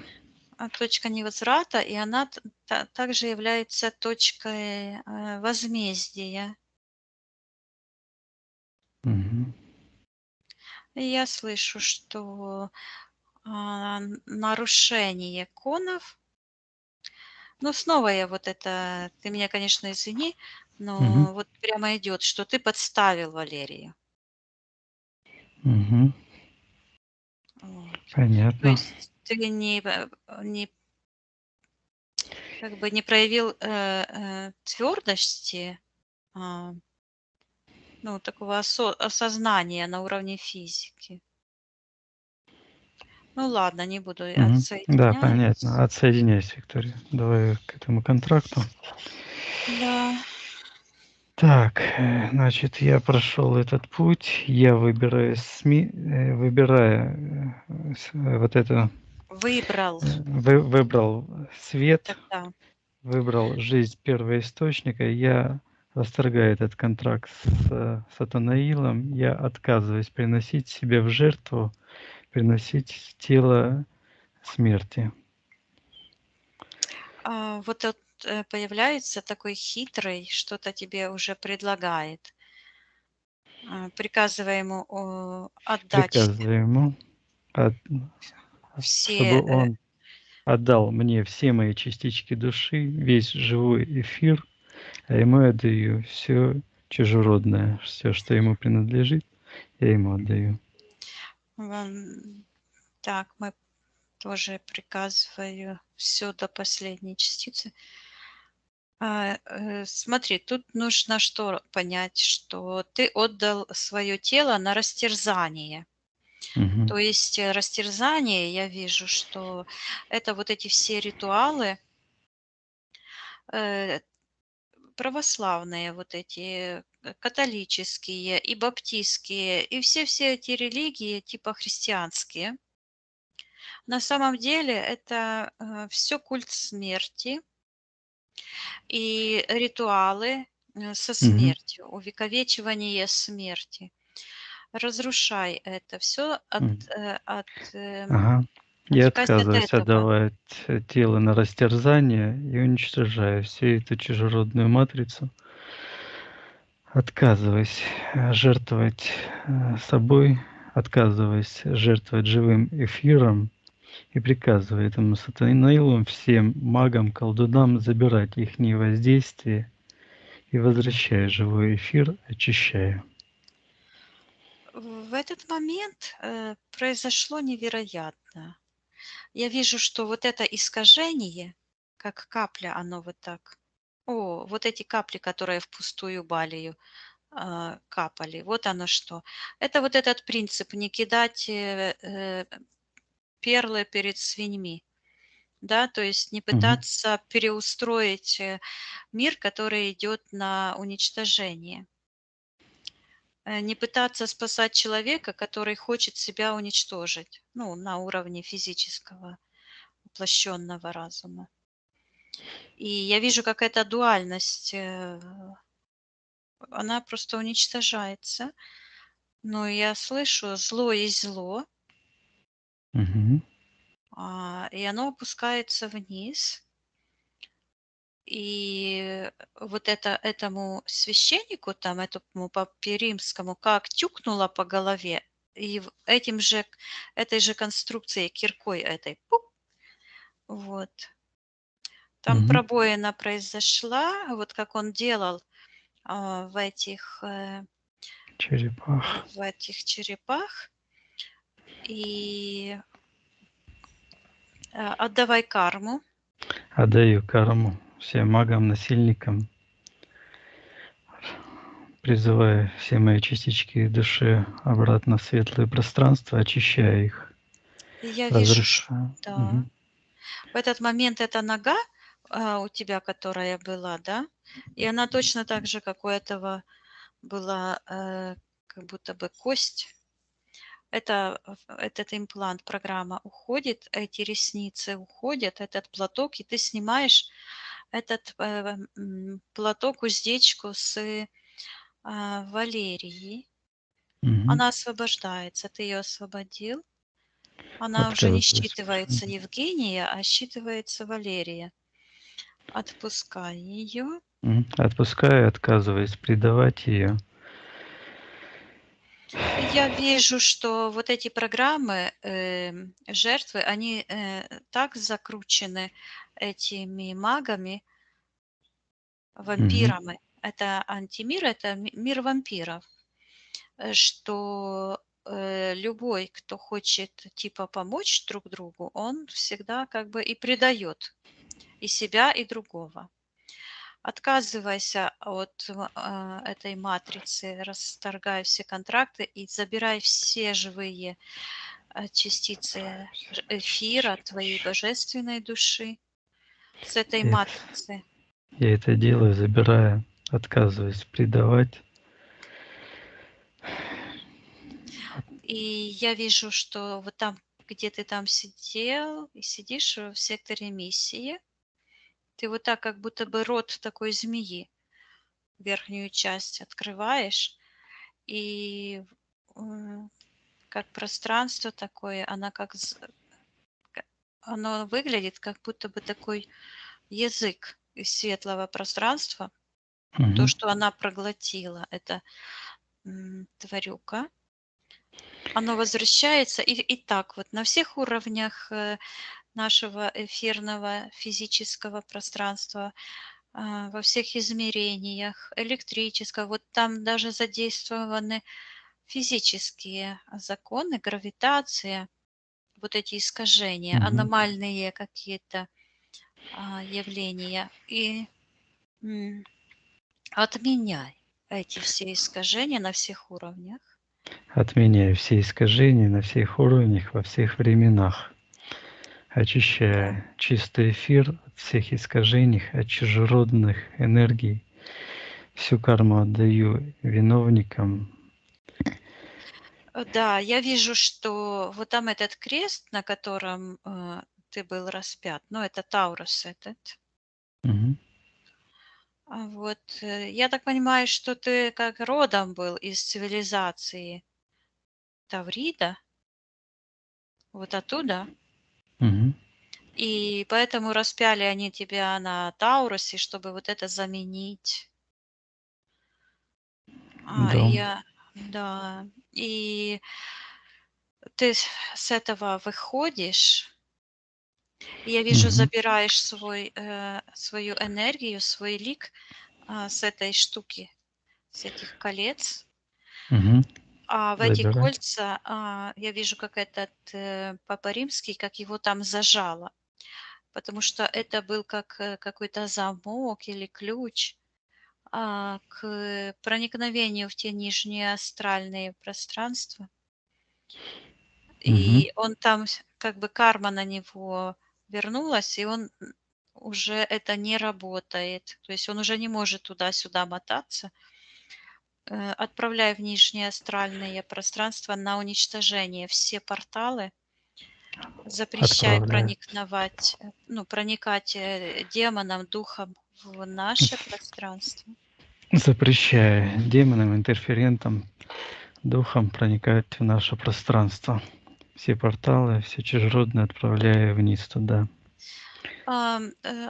точка невозврата, и она также является точкой, возмездия. Мгм. И я слышу, что, нарушение конов. Ну, снова я вот это ты меня, конечно, извини, Мгм. но вот прямо идет, что ты подставил Валерию. Мгм. Вот. То Понятно. есть ты не как бы не проявил, твердости, а, ну, такого осознания на уровне физики. Ну ладно, не буду Мгм. Да, отсоединяюсь. понятно. Отсоединяйся, Виктория. Давай к этому контракту. Да, Так, значит, я прошел этот путь, я выбираю выбирая, вот это, выбрал выбрал свет, тогда. выбрал жизнь первоисточника, я расторгаю этот контракт с Сатанаилом, я отказываюсь приносить себя в жертву, приносить тело смерти. Вот появляется такой хитрый, что-то тебе уже предлагает. Приказывай ему отдать Приказываю ему, от- все, чтобы он отдал мне все мои частички души, весь живой эфир, а ему я отдаю все чужеродное, все, что ему принадлежит, я ему отдаю. Так, мы тоже приказываю все до последней частицы. Смотри, тут нужно что понять, что ты отдал свое тело на растерзание. Мгм. То есть растерзание, я вижу, что это вот эти все ритуалы э, православные, вот эти католические и баптистские, и все эти религии типа христианские. На самом деле это все культ смерти и ритуалы со Мгм. смертью, увековечивание смерти. Разрушай это все, Мгм. Ага. Я отрекайся от отказываюсь этого. отдавать тело на растерзание и уничтожаю всю эту чужеродную матрицу. Отказываюсь жертвовать собой, отказываюсь жертвовать живым эфиром и приказываю этому сатанаилу, всем магам, колдунам забирать их воздействие и возвращая живой эфир, очищая. В этот момент произошло невероятно. Я вижу, что вот это искажение, как капля, оно вот так. О, вот эти капли, которые в пустую балию капали, вот оно что. Это вот этот принцип не кидать перлы перед свиньми, да, то есть не Мгм. пытаться переустроить мир, который идет на уничтожение. Не пытаться спасать человека, который хочет себя уничтожить, ну, на уровне физического, воплощенного разума. И я вижу, как эта дуальность, она просто уничтожается. Но я слышу, зло есть зло, Мгм. и оно опускается вниз. И вот этому священнику, там, этому папе римскому, как тюкнуло по голове, и этой же конструкцией, киркой этой, пук, вот. Там Мгм. пробоина произошла, вот как он делал в Черепах. этих черепах. И отдавай карму. Отдаю карму всем магам, насильникам, призывая все мои частички души обратно в светлое пространство, очищая их, И я вижу, разрушая. да, Мгм. в этот момент эта нога у тебя, которая была, да, и она точно так же, как у этого была, как будто бы кость. Этот имплант, программа уходит, эти ресницы уходят, этот платок, и ты снимаешь этот платок, уздечку с валерии. Мгм. Она освобождается, ты ее освободил. Она уже не Отказываюсь. считывается Евгения, а считывается Валерия. Отпускай ее. Мгм. Отпускаю, отказываясь предавать ее. И я вижу, что вот эти программы, жертвы, они так закручены этими магами, Мгм. вампирами. Это антимир, это мир вампиров, что любой, кто хочет типа помочь друг другу, он всегда как бы и предает и себя, и другого. Отказывайся от этой матрицы, расторгай все контракты и забирай все живые частицы эфира твоей божественной души с этой Я, матрицы. я это делаю, забирая, отказываясь предавать. И я вижу, что вот там, где ты там сидел и сидишь в секторе миссии, ты вот так, как будто бы рот такой змеи, верхнюю часть открываешь, и как пространство такое, она оно выглядит как будто бы такой язык из светлого пространства. То, Мгм. что она проглотила, это тварюка, оно возвращается и так вот на всех уровнях нашего эфирного физического пространства, во всех измерениях, электрического. Вот там даже задействованы физические законы, гравитация, вот эти искажения, Мгм. аномальные какие-то явления. И отменяй эти все искажения на всех уровнях. Отменяю все искажения на всех уровнях, во всех временах, Да. очищая чистый эфир от всех искажений, от чужеродных энергий. Всю карму отдаю виновникам. Да, я вижу, что вот там этот крест, на котором ты был распят, ну, это Таурус этот. Мгм. Вот, я так понимаю, что ты как родом был из цивилизации Таврида, вот оттуда, Мгм. и поэтому распяли они тебя на Таурусе, чтобы вот это заменить. Да. Да, и ты с этого выходишь, и я вижу, Мгм. забираешь свою энергию, свой лик с этой штуки, с этих колец. Мгм. А в эти Забирай. кольца, я вижу, как этот, Папа Римский, как его там зажало. Потому что это был как, какой-то замок или ключ, к проникновению в те нижние астральные пространства. Мгм. И он там как бы карма на него вернулась, и он, уже это не работает. То есть он уже не может туда-сюда мотаться. Отправляй в нижние астральные пространства на уничтожение все порталы. Запрещай Отправляю. проникать, демонам, духам в наше пространство. Запрещая демонам, интерферентам, духам проникать в наше пространство. Все порталы, все чужеродные отправляя вниз туда.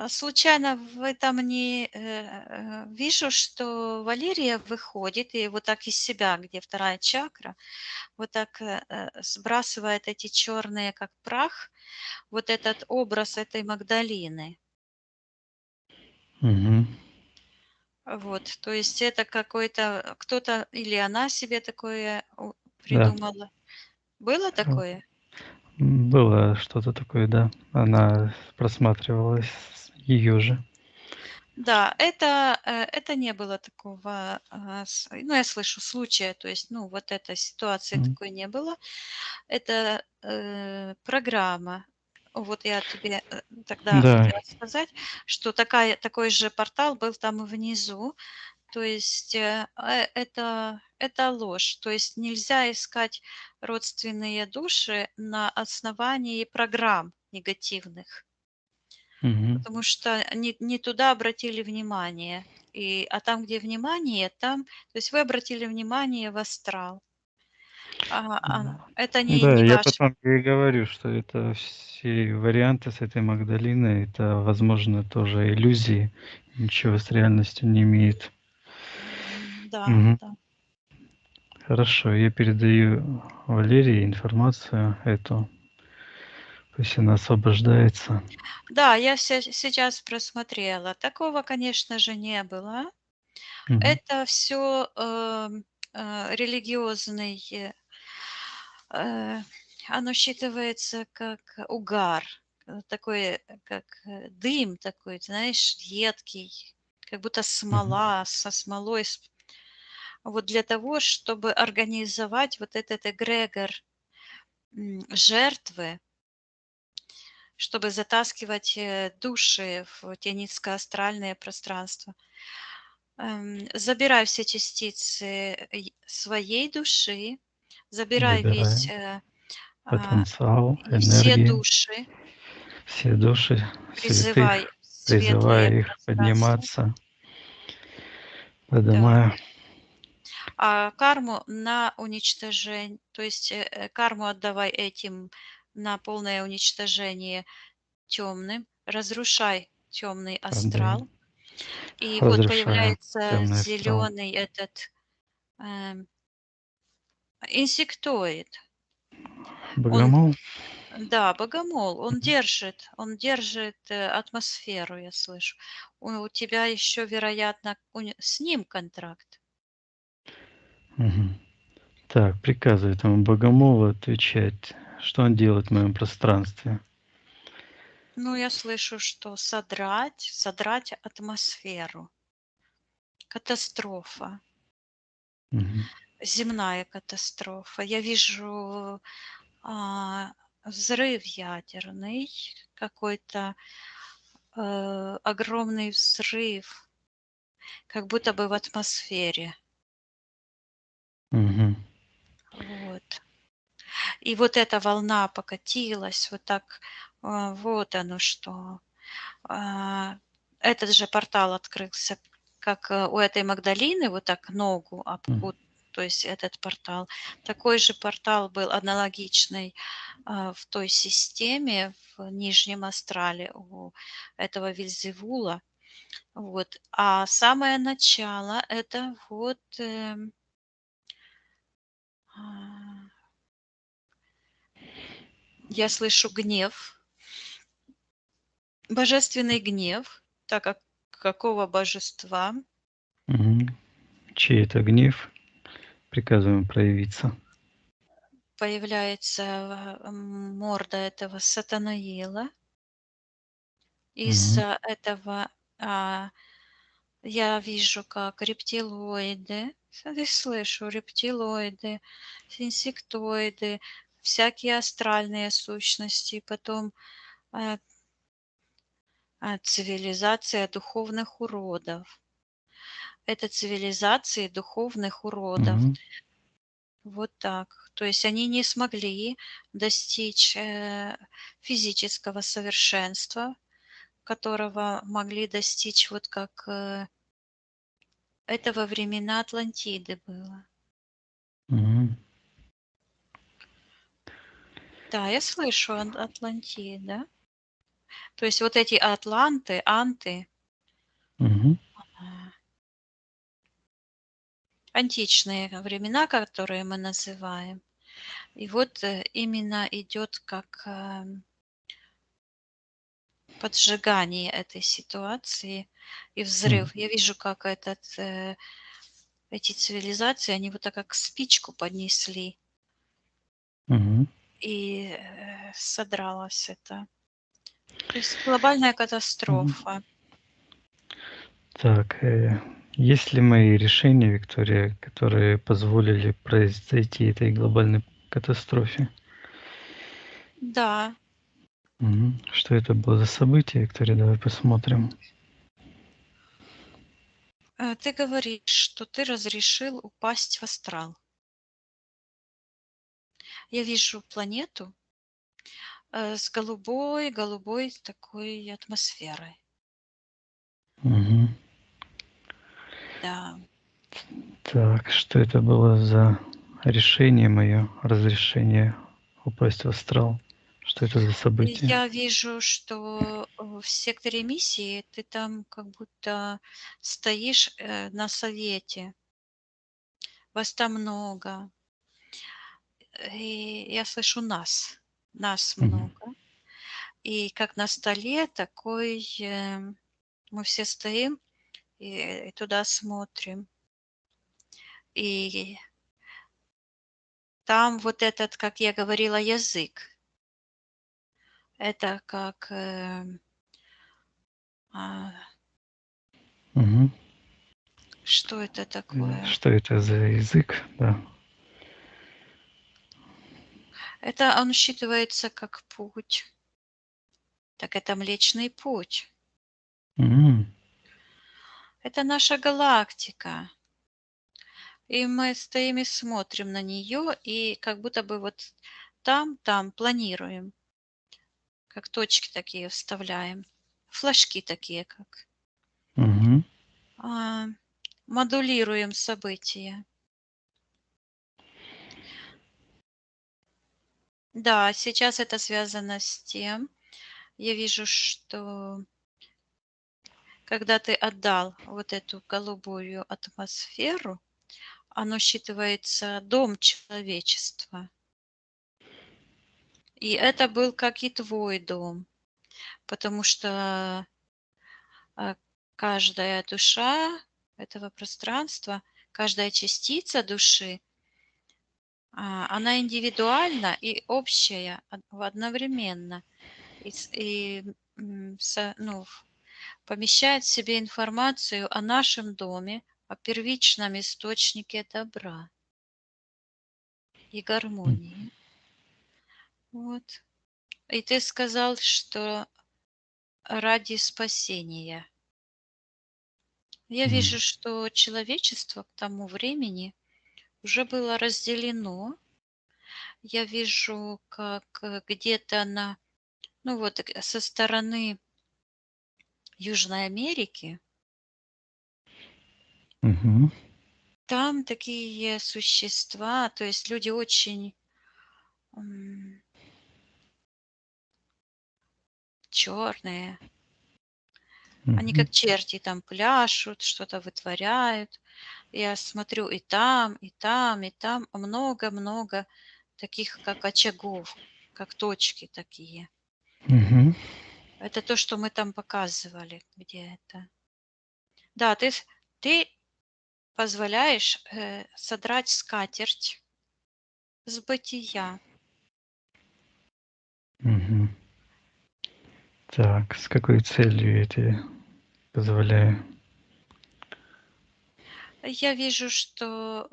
Случайно в этом не вижу, что Валерия выходит и вот так из себя, где вторая чакра, вот так, сбрасывает эти черные, как прах, вот этот образ этой Магдалины. Мгм. Вот, то есть это какой-то кто-то или она себе такое Да. придумала. Было Вот. такое? Было что-то такое, да. Она просматривалась, ее же. Да, это не было такого, ну, я слышу, случая, то есть, ну, вот этой ситуации М. такой не было. Это, программа. Вот я тебе, тогда Да. хотела сказать, что такой же портал был там внизу. То есть, это ложь. То есть нельзя искать родственные души на основании программ негативных. Мгм. Потому что не туда обратили внимание. А там, где внимание, там то есть вы обратили внимание в астрал. Это не Да, я ваш. потом ей говорю, что это все варианты с этой Магдалиной, это, возможно, тоже иллюзии, ничего с реальностью не имеет. Да, Мгм. да. Хорошо, я передаю Валерии информацию эту, пусть она освобождается. Да, я сейчас просмотрела. Такого, конечно же, не было. Мгм. Это все религиозный, оно считывается как угар, такой, как, дым такой, знаешь, едкий, как будто Мгм. смола, со смолой. Вот для того, чтобы организовать вот этот эгрегор, жертвы, чтобы затаскивать, души в те низкоастральные пространства. Забирай все частицы своей души, забирай весь, Забираю потенциал, и все энергии, души, все души святых, призывай в светлое призывая их пространство, подниматься, да. поднимая. А карму на уничтожение, то есть, карму отдавай этим на полное уничтожение темным, разрушай темный Отдаю. астрал. И вот Разрушаю появляется темный астрал. зеленый этот, эм, инсектоид. Он Богомол. Да, богомол, он держит атмосферу, я слышу. У тебя еще, вероятно, с ним контракт. Мгм. Так, приказывай этому богомолу отвечать, что он делает в моем пространстве. Ну, я слышу, что содрать атмосферу. Катастрофа, Мгм. земная катастрофа. Я вижу взрыв ядерный, какой-то огромный взрыв, как будто бы в атмосфере. Мгм. Вот. И вот эта волна покатилась, вот так, вот оно что. А, Этот же портал открылся, как у этой Магдалины, вот так ногу Мгм. то есть этот портал. Такой же портал был аналогичный в той системе, в Нижнем Астрале у этого Вельзевула. Вот. А самое начало это вот а, я слышу гнев, божественный гнев, так как какого божества? Мгм. Чей это гнев? Приказываем проявиться. Появляется морда этого Сатанаила. Мгм. Из-за этого я вижу, как рептилоиды, слышу рептилоиды, инсектоиды, всякие астральные сущности, потом э, цивилизация духовных уродов. Это цивилизации духовных уродов. Мгм. Вот так. То есть они не смогли достичь физического совершенства, которого могли достичь вот как это во времена Атлантиды было. Мгм. Да, я слышу Атлантида. То есть вот эти атланты, анты, Мгм. а, античные времена, которые мы называем. И вот именно идет как поджигание этой ситуации и Мгм. взрыв. Я вижу, как эти цивилизации, они вот так как спичку поднесли, Мгм. и содралось это. То есть глобальная Мгм. катастрофа. Так, есть ли мои решения, Виктория, которые позволили произойти этой глобальной катастрофе? Да, Мгм. Что это было за событие, Виктория? Давай посмотрим. ты говоришь, что ты разрешил упасть в астрал. Я вижу планету с голубой такой атмосферой. Мгм. Да. Так, что это было за решение мое, разрешение упасть в астрал? Что это за событие? Я вижу, что в секторе миссии ты там как будто стоишь на совете. Вас там много. И я слышу нас Мгм. много. И как на столе такой, мы все стоим и туда смотрим. И там вот этот, как я говорила, язык. Это как, а, Мгм. что это такое? Что это за язык? Да. Это он считывается как путь. Так это Млечный Путь. М. Это наша галактика. И мы стоим и смотрим на нее, и как будто бы вот там планируем, как точки такие вставляем, флажки такие как. Мгм. А, Модулируем события. Да, сейчас это связано с тем, я вижу, что когда ты отдал вот эту голубую атмосферу, оно считывается дом человечества. И это был как и твой дом, потому что каждая душа этого пространства, каждая частица души, она индивидуальна и общая одновременно. Ну, помещает в себе информацию о нашем доме, о первичном источнике добра и гармонии. Вот. И ты сказал, что ради спасения. Я вижу, что человечество к тому времени уже было разделено. Я вижу, как где-то со стороны Южной Америки Мгм. там такие существа, то есть люди очень черные. Они Мгм. как черти там пляшут, что-то вытворяют. Я смотрю и там, и там, и там много-много таких, как очагов, как точки такие. Мгм. Это то, что мы там показывали, где это. Да, ты позволяешь содрать скатерть с бытия. Мгм. Так, с какой целью я тебе позволяю? Я вижу, что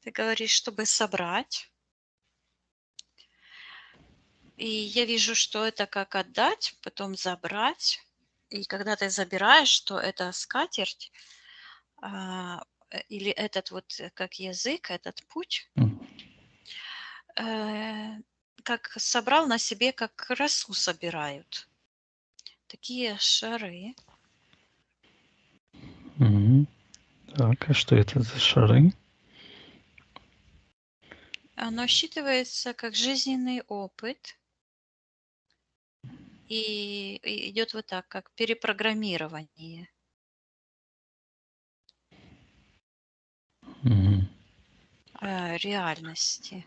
ты говоришь, чтобы собрать. И я вижу, что это как отдать, потом забрать. И когда ты забираешь, то это скатерть, или этот как язык, этот путь, М. э, как собрал на себе, как росу собирают. Такие шары. Мгм. Так, а что это за шары? Оно считывается как жизненный опыт. И идет вот так, как перепрограммирование Мгм. реальности.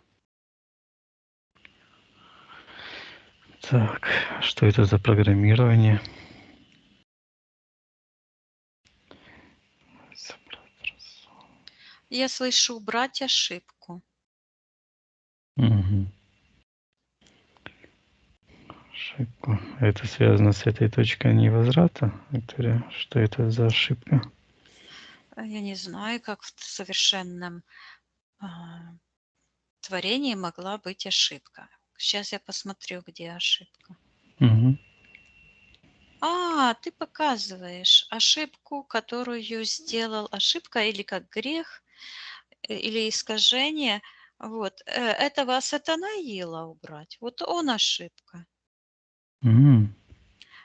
Так, что это за программирование? Я слышу убрать ошибку. Мгм. Ошибку. Это связано с этой точкой невозврата, Виктория? Что это за ошибка? Я не знаю, как в совершенном творении могла быть ошибка. Сейчас я посмотрю, где ошибка. Мгм. Ты показываешь ошибку, которую сделал ошибка или как грех, или искажение. Вот, этого сатанаила убрать. Вот он ошибка. М.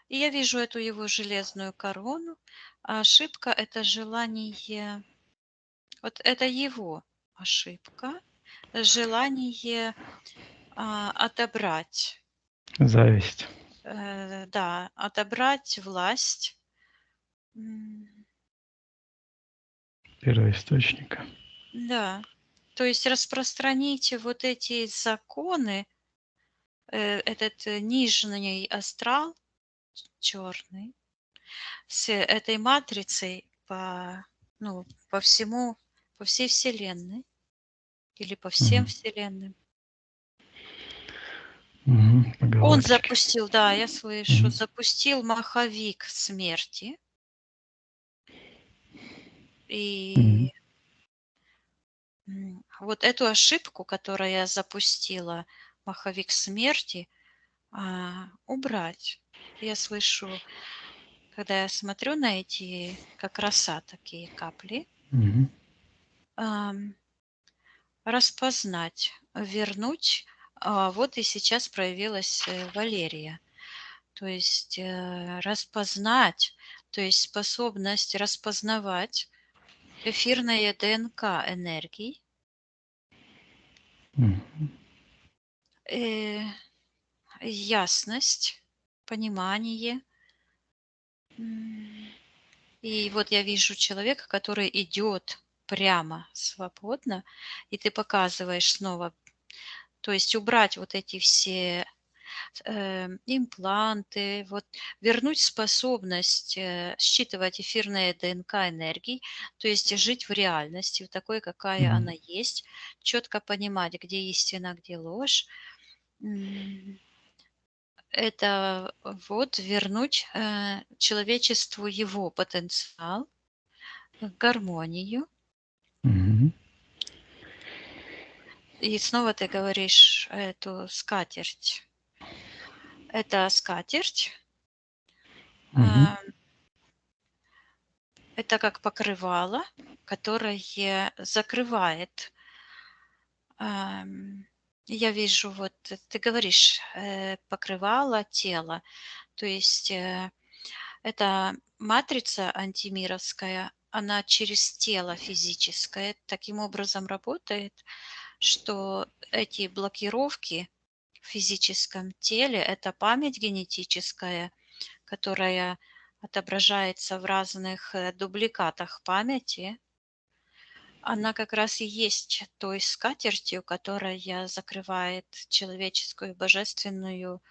И я вижу эту его железную корону, а ошибка – это желание, вот это его ошибка, желание отобрать, Зависть. да, отобрать власть. М, Первоисточника. Да, то есть распространить вот эти законы, этот нижний астрал черный с этой матрицей по всему, по всей Вселенной или по всем Мгм. Вселенным. Мгм. По Он галактике. запустил, да, я слышу, Мгм. запустил маховик смерти. Мгм. И вот эту ошибку, которую я запустила, маховик смерти, убрать. Я слышу, когда я смотрю на эти, как роса такие капли, Мгм. ам, распознать, вернуть. Вот и сейчас проявилась Валерия. То есть распознать, то есть способность распознавать эфирное ДНК энергий, Мгм. э, ясность, понимание. М, И вот я вижу человека, который идет прямо, свободно, и ты показываешь снова То есть убрать вот эти все импланты, вот вернуть способность считывать эфирные ДНК энергии, то есть жить в реальности, в такой, какая она есть, четко понимать, где истина, где ложь. Это вот вернуть человечеству его потенциал, гармонию. Мгм. И снова ты говоришь эту скатерть. Это скатерть. Мгм. Это как покрывало, которое закрывает. Я вижу, вот ты говоришь, покрывало тело. То есть эта матрица антимировская, она через тело физическое таким образом работает, что эти блокировки в физическом теле– это память генетическая, которая отображается в разных дубликатах памяти. Она как раз и есть той скатертью, которая закрывает человеческую божественную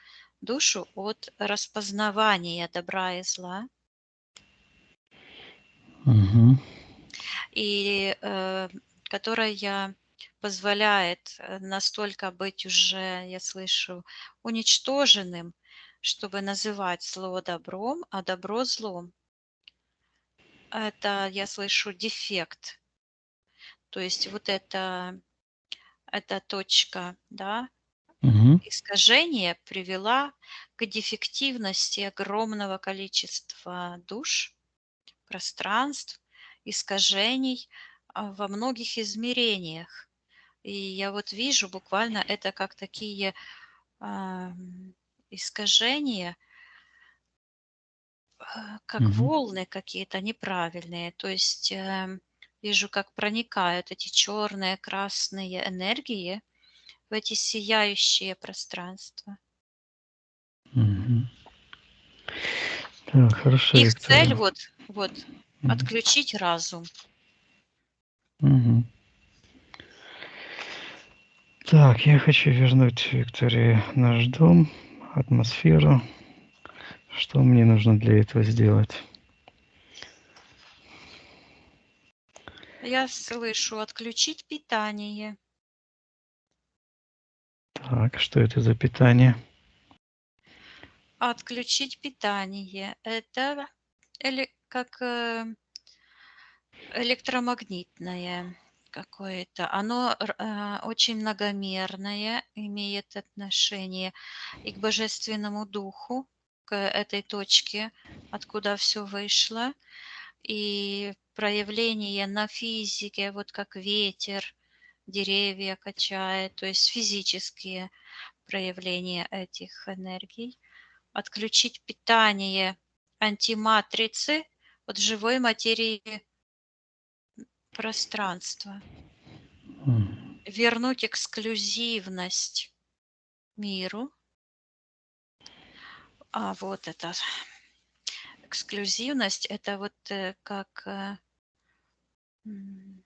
душу от распознавания добра и зла. Мгм. И которая позволяет настолько быть уже, я слышу, уничтоженным, чтобы называть зло добром, а добро злом. Это, я слышу, дефект. То есть вот эта точка, да, Мгм. искажения привела к дефективности огромного количества душ, пространств, искажений во многих измерениях. И я вот вижу буквально это как такие искажения, как Мгм. волны какие-то неправильные. То есть вижу, как проникают эти черные, красные энергии в эти сияющие пространства. Мгм. Так, хорошо, Их цель Виктория. вот Мгм. отключить разум. Мгм. Так, я хочу вернуть Виктории наш дом, атмосферу. Что мне нужно для этого сделать? Я слышу отключить питание. Так, что это за питание? Отключить питание. Это как электромагнитное какое-то. Оно очень многомерное, имеет отношение и к божественному духу, к этой точке, откуда все вышло, и проявление на физике, вот как ветер, деревья качает, то есть физические проявления этих энергий. Отключить питание антиматрицы от живой материи пространства. М. Вернуть эксклюзивность миру. А вот это эксклюзивность, это вот как м,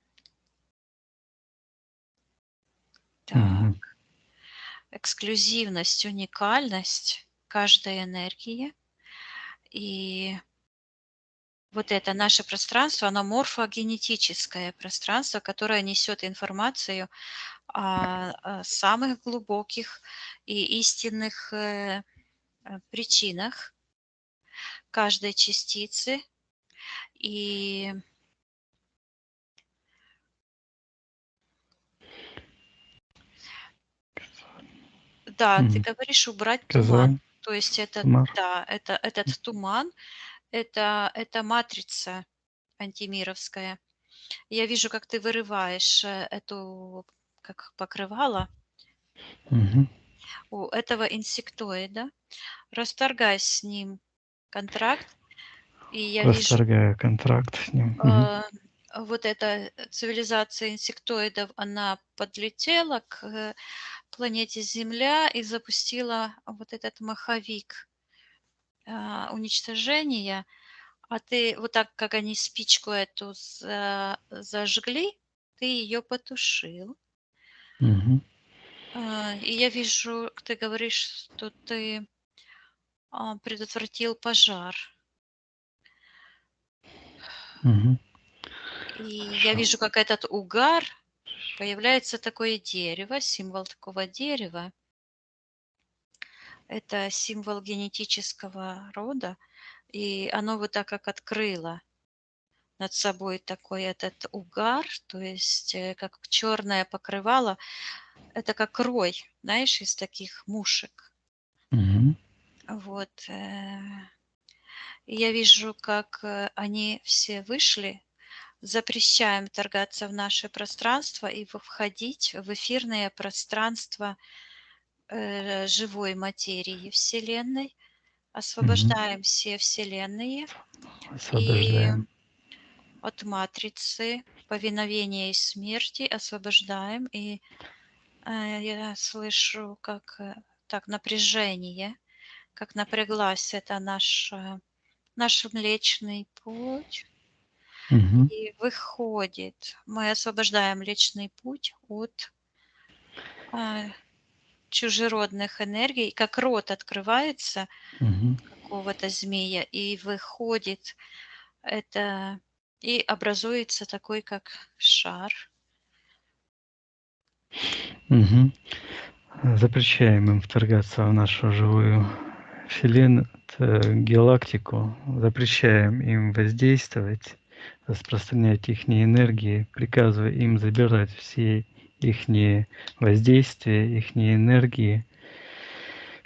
Мгм. так, эксклюзивность, уникальность каждой энергии. И вот это наше пространство, оно морфогенетическое пространство, которое несет информацию о самых глубоких и истинных причинах каждой частицы. И да, ты М. говоришь убрать туман. Казань, То есть это, Самар. да, это этот туман, это матрица антимировская. Я вижу, как ты вырываешь эту как покрывало Мгм. у этого инсектоида, расторгай с ним контракт, и я вижу, Расторгаю контракт с ним. Мгм. а, вот эта цивилизация инсектоидов, она подлетела к планете Земля и запустила вот этот маховик уничтожения. А ты вот так, как они спичку эту зажгли, ты ее потушил. Мгм. И я вижу, ты говоришь, что ты предотвратил пожар. Мгм. И я Хорошо. вижу, как этот угар, появляется такое дерево, символ такого дерева. Это символ генетического рода, и оно вот так как открыло над собой такой этот угар, то есть как черное покрывало, это как рой, знаешь, из таких мушек. Мгм. Вот. И я вижу, как они все вышли. Запрещаем вторгаться в наше пространство и входить в эфирное пространство живой материи Вселенной. Мгм. Освобождаем все Вселенные и Освобождаем. от матрицы повиновения и смерти освобождаем. И я слышу, как так напряжение, как напряглась это наш Млечный Путь. Мгм. И выходит, мы освобождаем Млечный Путь от а, чужеродных энергий, как рот открывается Мгм. какого-то змея, и выходит это, и образуется такой, как шар. Мгм. Запрещаем им вторгаться в нашу живую вселенную, галактику. Запрещаем им воздействовать, распространять их энергии, приказывая им забирать все их воздействия, их энергии,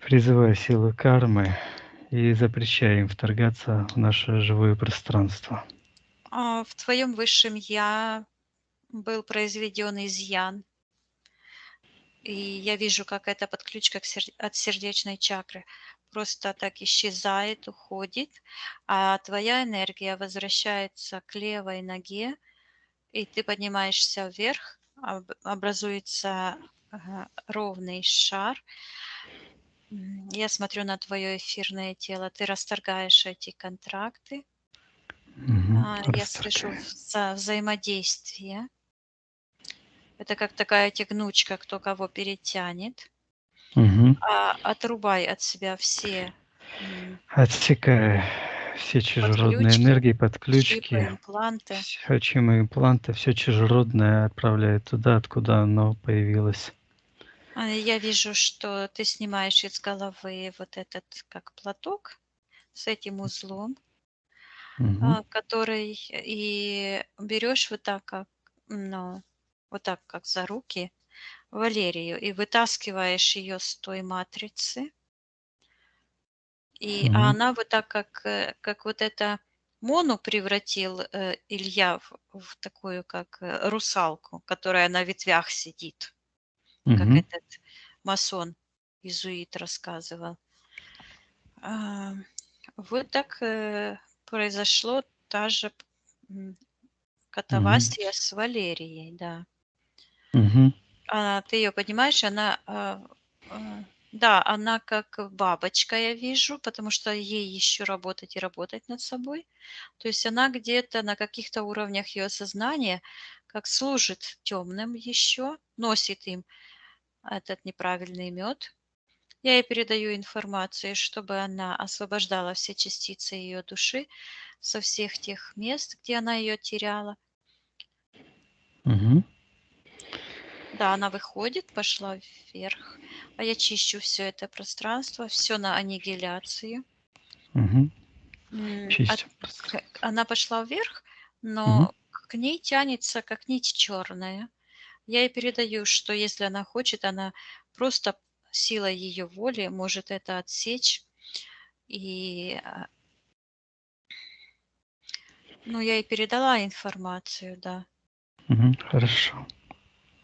призывая силы кармы и запрещая им вторгаться в наше живое пространство. В твоем высшем Я был произведен изъян, и я вижу, как эта подключка от сердечной чакры просто так исчезает, уходит, а твоя энергия возвращается к левой ноге, и ты поднимаешься вверх, образуется ровный шар. Я смотрю на твое эфирное тело, ты расторгаешь эти контракты. Мгм. Я слышу Расторгаем. взаимодействие. Это как такая тягнучка, кто кого перетянет. Мгм. Отрубай от себя все Отсекая все чужеродные подключки, энергии, чипы, подключки, импланты. все чимы импланты, все чужеродное отправляет туда, откуда оно появилось. Я вижу, что ты снимаешь из головы вот этот как платок с этим узлом, Мгм. который и берешь вот так как, ну, вот так как за руки Валерию и вытаскиваешь ее с той матрицы. И Мгм. она вот так как вот это Мону превратил Илья в такую как русалку, которая на ветвях сидит, как Мгм. этот масон иезуит рассказывал. А, Вот так произошло та же Мгм. катавасия с Валерией, да. Мгм. Ты ее понимаешь, она, да, она как бабочка, я вижу, потому что ей еще работать и работать над собой. То есть она где-то на каких-то уровнях ее сознания как служит темным еще, носит им этот неправильный мед. Я ей передаю информацию, чтобы она освобождала все частицы ее души со всех тех мест, где она ее теряла. Мгм. Да, она выходит, пошла вверх, а я чищу все это пространство, все на аннигиляцию. Мгм. М, а Чистим пространство. Она пошла вверх, Мгм. но к ней тянется как нить черная. Я ей передаю, что если она хочет, она просто силой ее воли может это отсечь. И, ну, я ей передала информацию, да. Мгм. Хорошо.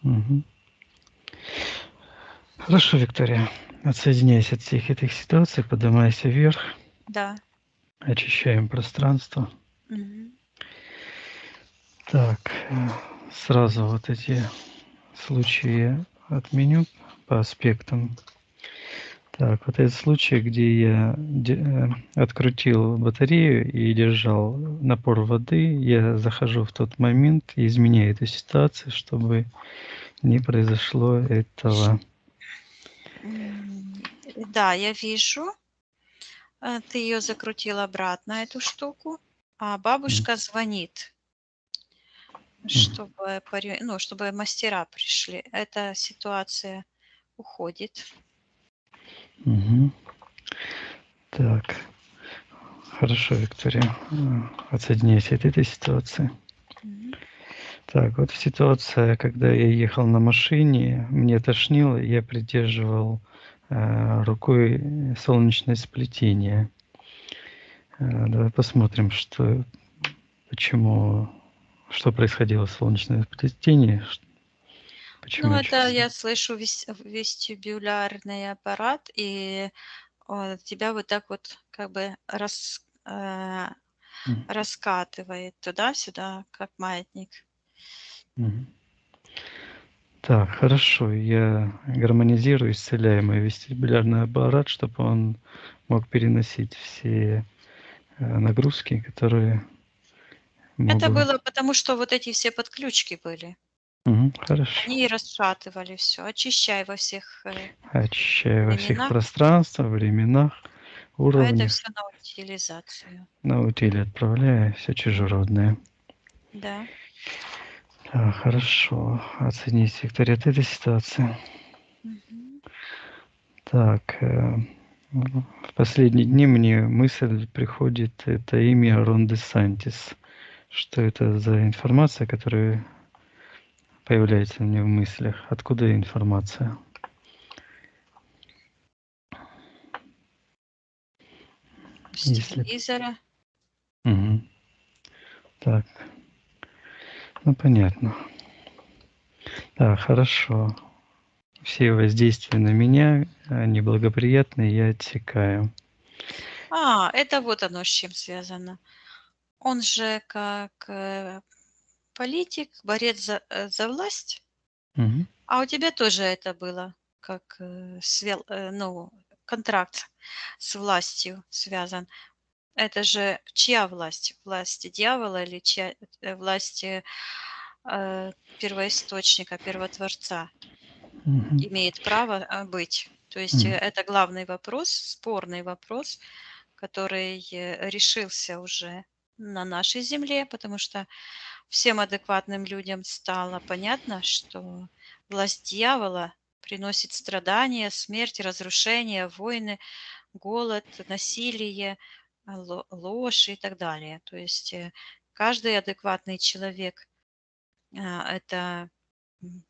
Мгм. Хорошо, Виктория. Отсоединяйся от всех этих ситуаций, поднимайся вверх, Да. очищаем пространство. Мгм. Так, сразу вот эти случаи отменю по аспектам. Так, вот этот случай, где я открутил батарею и держал напор воды, я захожу в тот момент и изменяю эту ситуацию, чтобы не произошло этого. Да, я вижу. Ты ее закрутил обратно, эту штуку, а М, бабушка звонит, м, чтобы мастера пришли. Эта ситуация уходит. мгм. Так, хорошо, Виктория. Отсоединяйся от этой ситуации. Мгм. Так, вот ситуация, когда я ехал на машине, мне тошнило, я придерживал рукой солнечное сплетение. Давай посмотрим, почему, что происходило с солнечным сплетением, почему Ну, я это чувствую. я слышу вестибулярный аппарат, и тебя вот так вот как бы М, раскатывает туда-сюда, как маятник. мгм. Так, хорошо, я гармонизирую, исцеляю мой вестибулярный аппарат, чтобы он мог переносить все нагрузки, которые Это могу. было потому, что вот эти все подключки были. Хорошо. Они и расшатывали все. Очищай во всех Очищаю во всех временах, пространствах, временах, а это уровнях. все на утилизацию. На утиль отправляю все Мгм. чужеродное. Да. Хорошо. Оценить, Виктория, от этой ситуации. Мгм. Так, в последние дни мне мысль приходит, это имя Рон де Сантис. Что это за информация, которая появляется мне в мыслях? Откуда информация? С Если... телевизора. Мгм. Так, ну понятно. Да, хорошо. Все воздействия на меня, неблагоприятные, я отсекаю. Это вот оно с чем связано. Он же как, политик, борец за власть, Мгм. а у тебя тоже это было, как, контракт с властью связан. Это же чья власть? Власть дьявола или чья, власть, первоисточника, первотворца Мгм. имеет право, быть? То есть, М. это главный вопрос, спорный вопрос, который, решился уже на нашей земле, потому что всем адекватным людям стало понятно, что власть дьявола приносит страдания, смерть, разрушение, войны, голод, насилие, ложь и так далее. То есть каждый адекватный человек это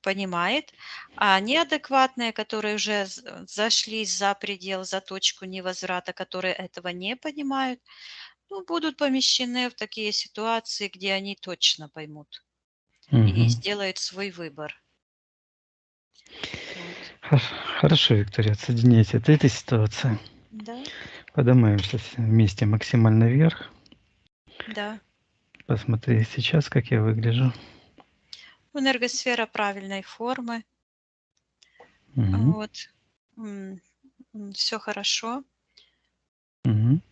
понимает, а неадекватные, которые уже зашли за предел, за точку невозврата, которые этого не понимают, ну, будут помещены в такие ситуации, где они точно поймут и Мгм. сделают свой выбор. Вот. Хор Хорошо, Виктория, отсоединяйся от этой ситуации. Да, Поднимаемся все вместе максимально вверх. да. Посмотри сейчас, как я выгляжу. Энергосфера правильной формы. Мгм. Вот. Все хорошо. Мгм.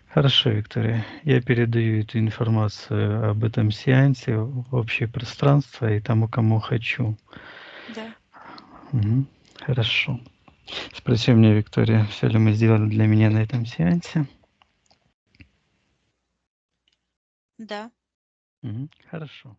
Хорошо, Виктория. Я передаю эту информацию об этом сеансе в общее пространство и тому, кому хочу. Да, Мгм. Хорошо. Спроси у меня, Виктория, все ли мы сделали для меня на этом сеансе? да. Хорошо.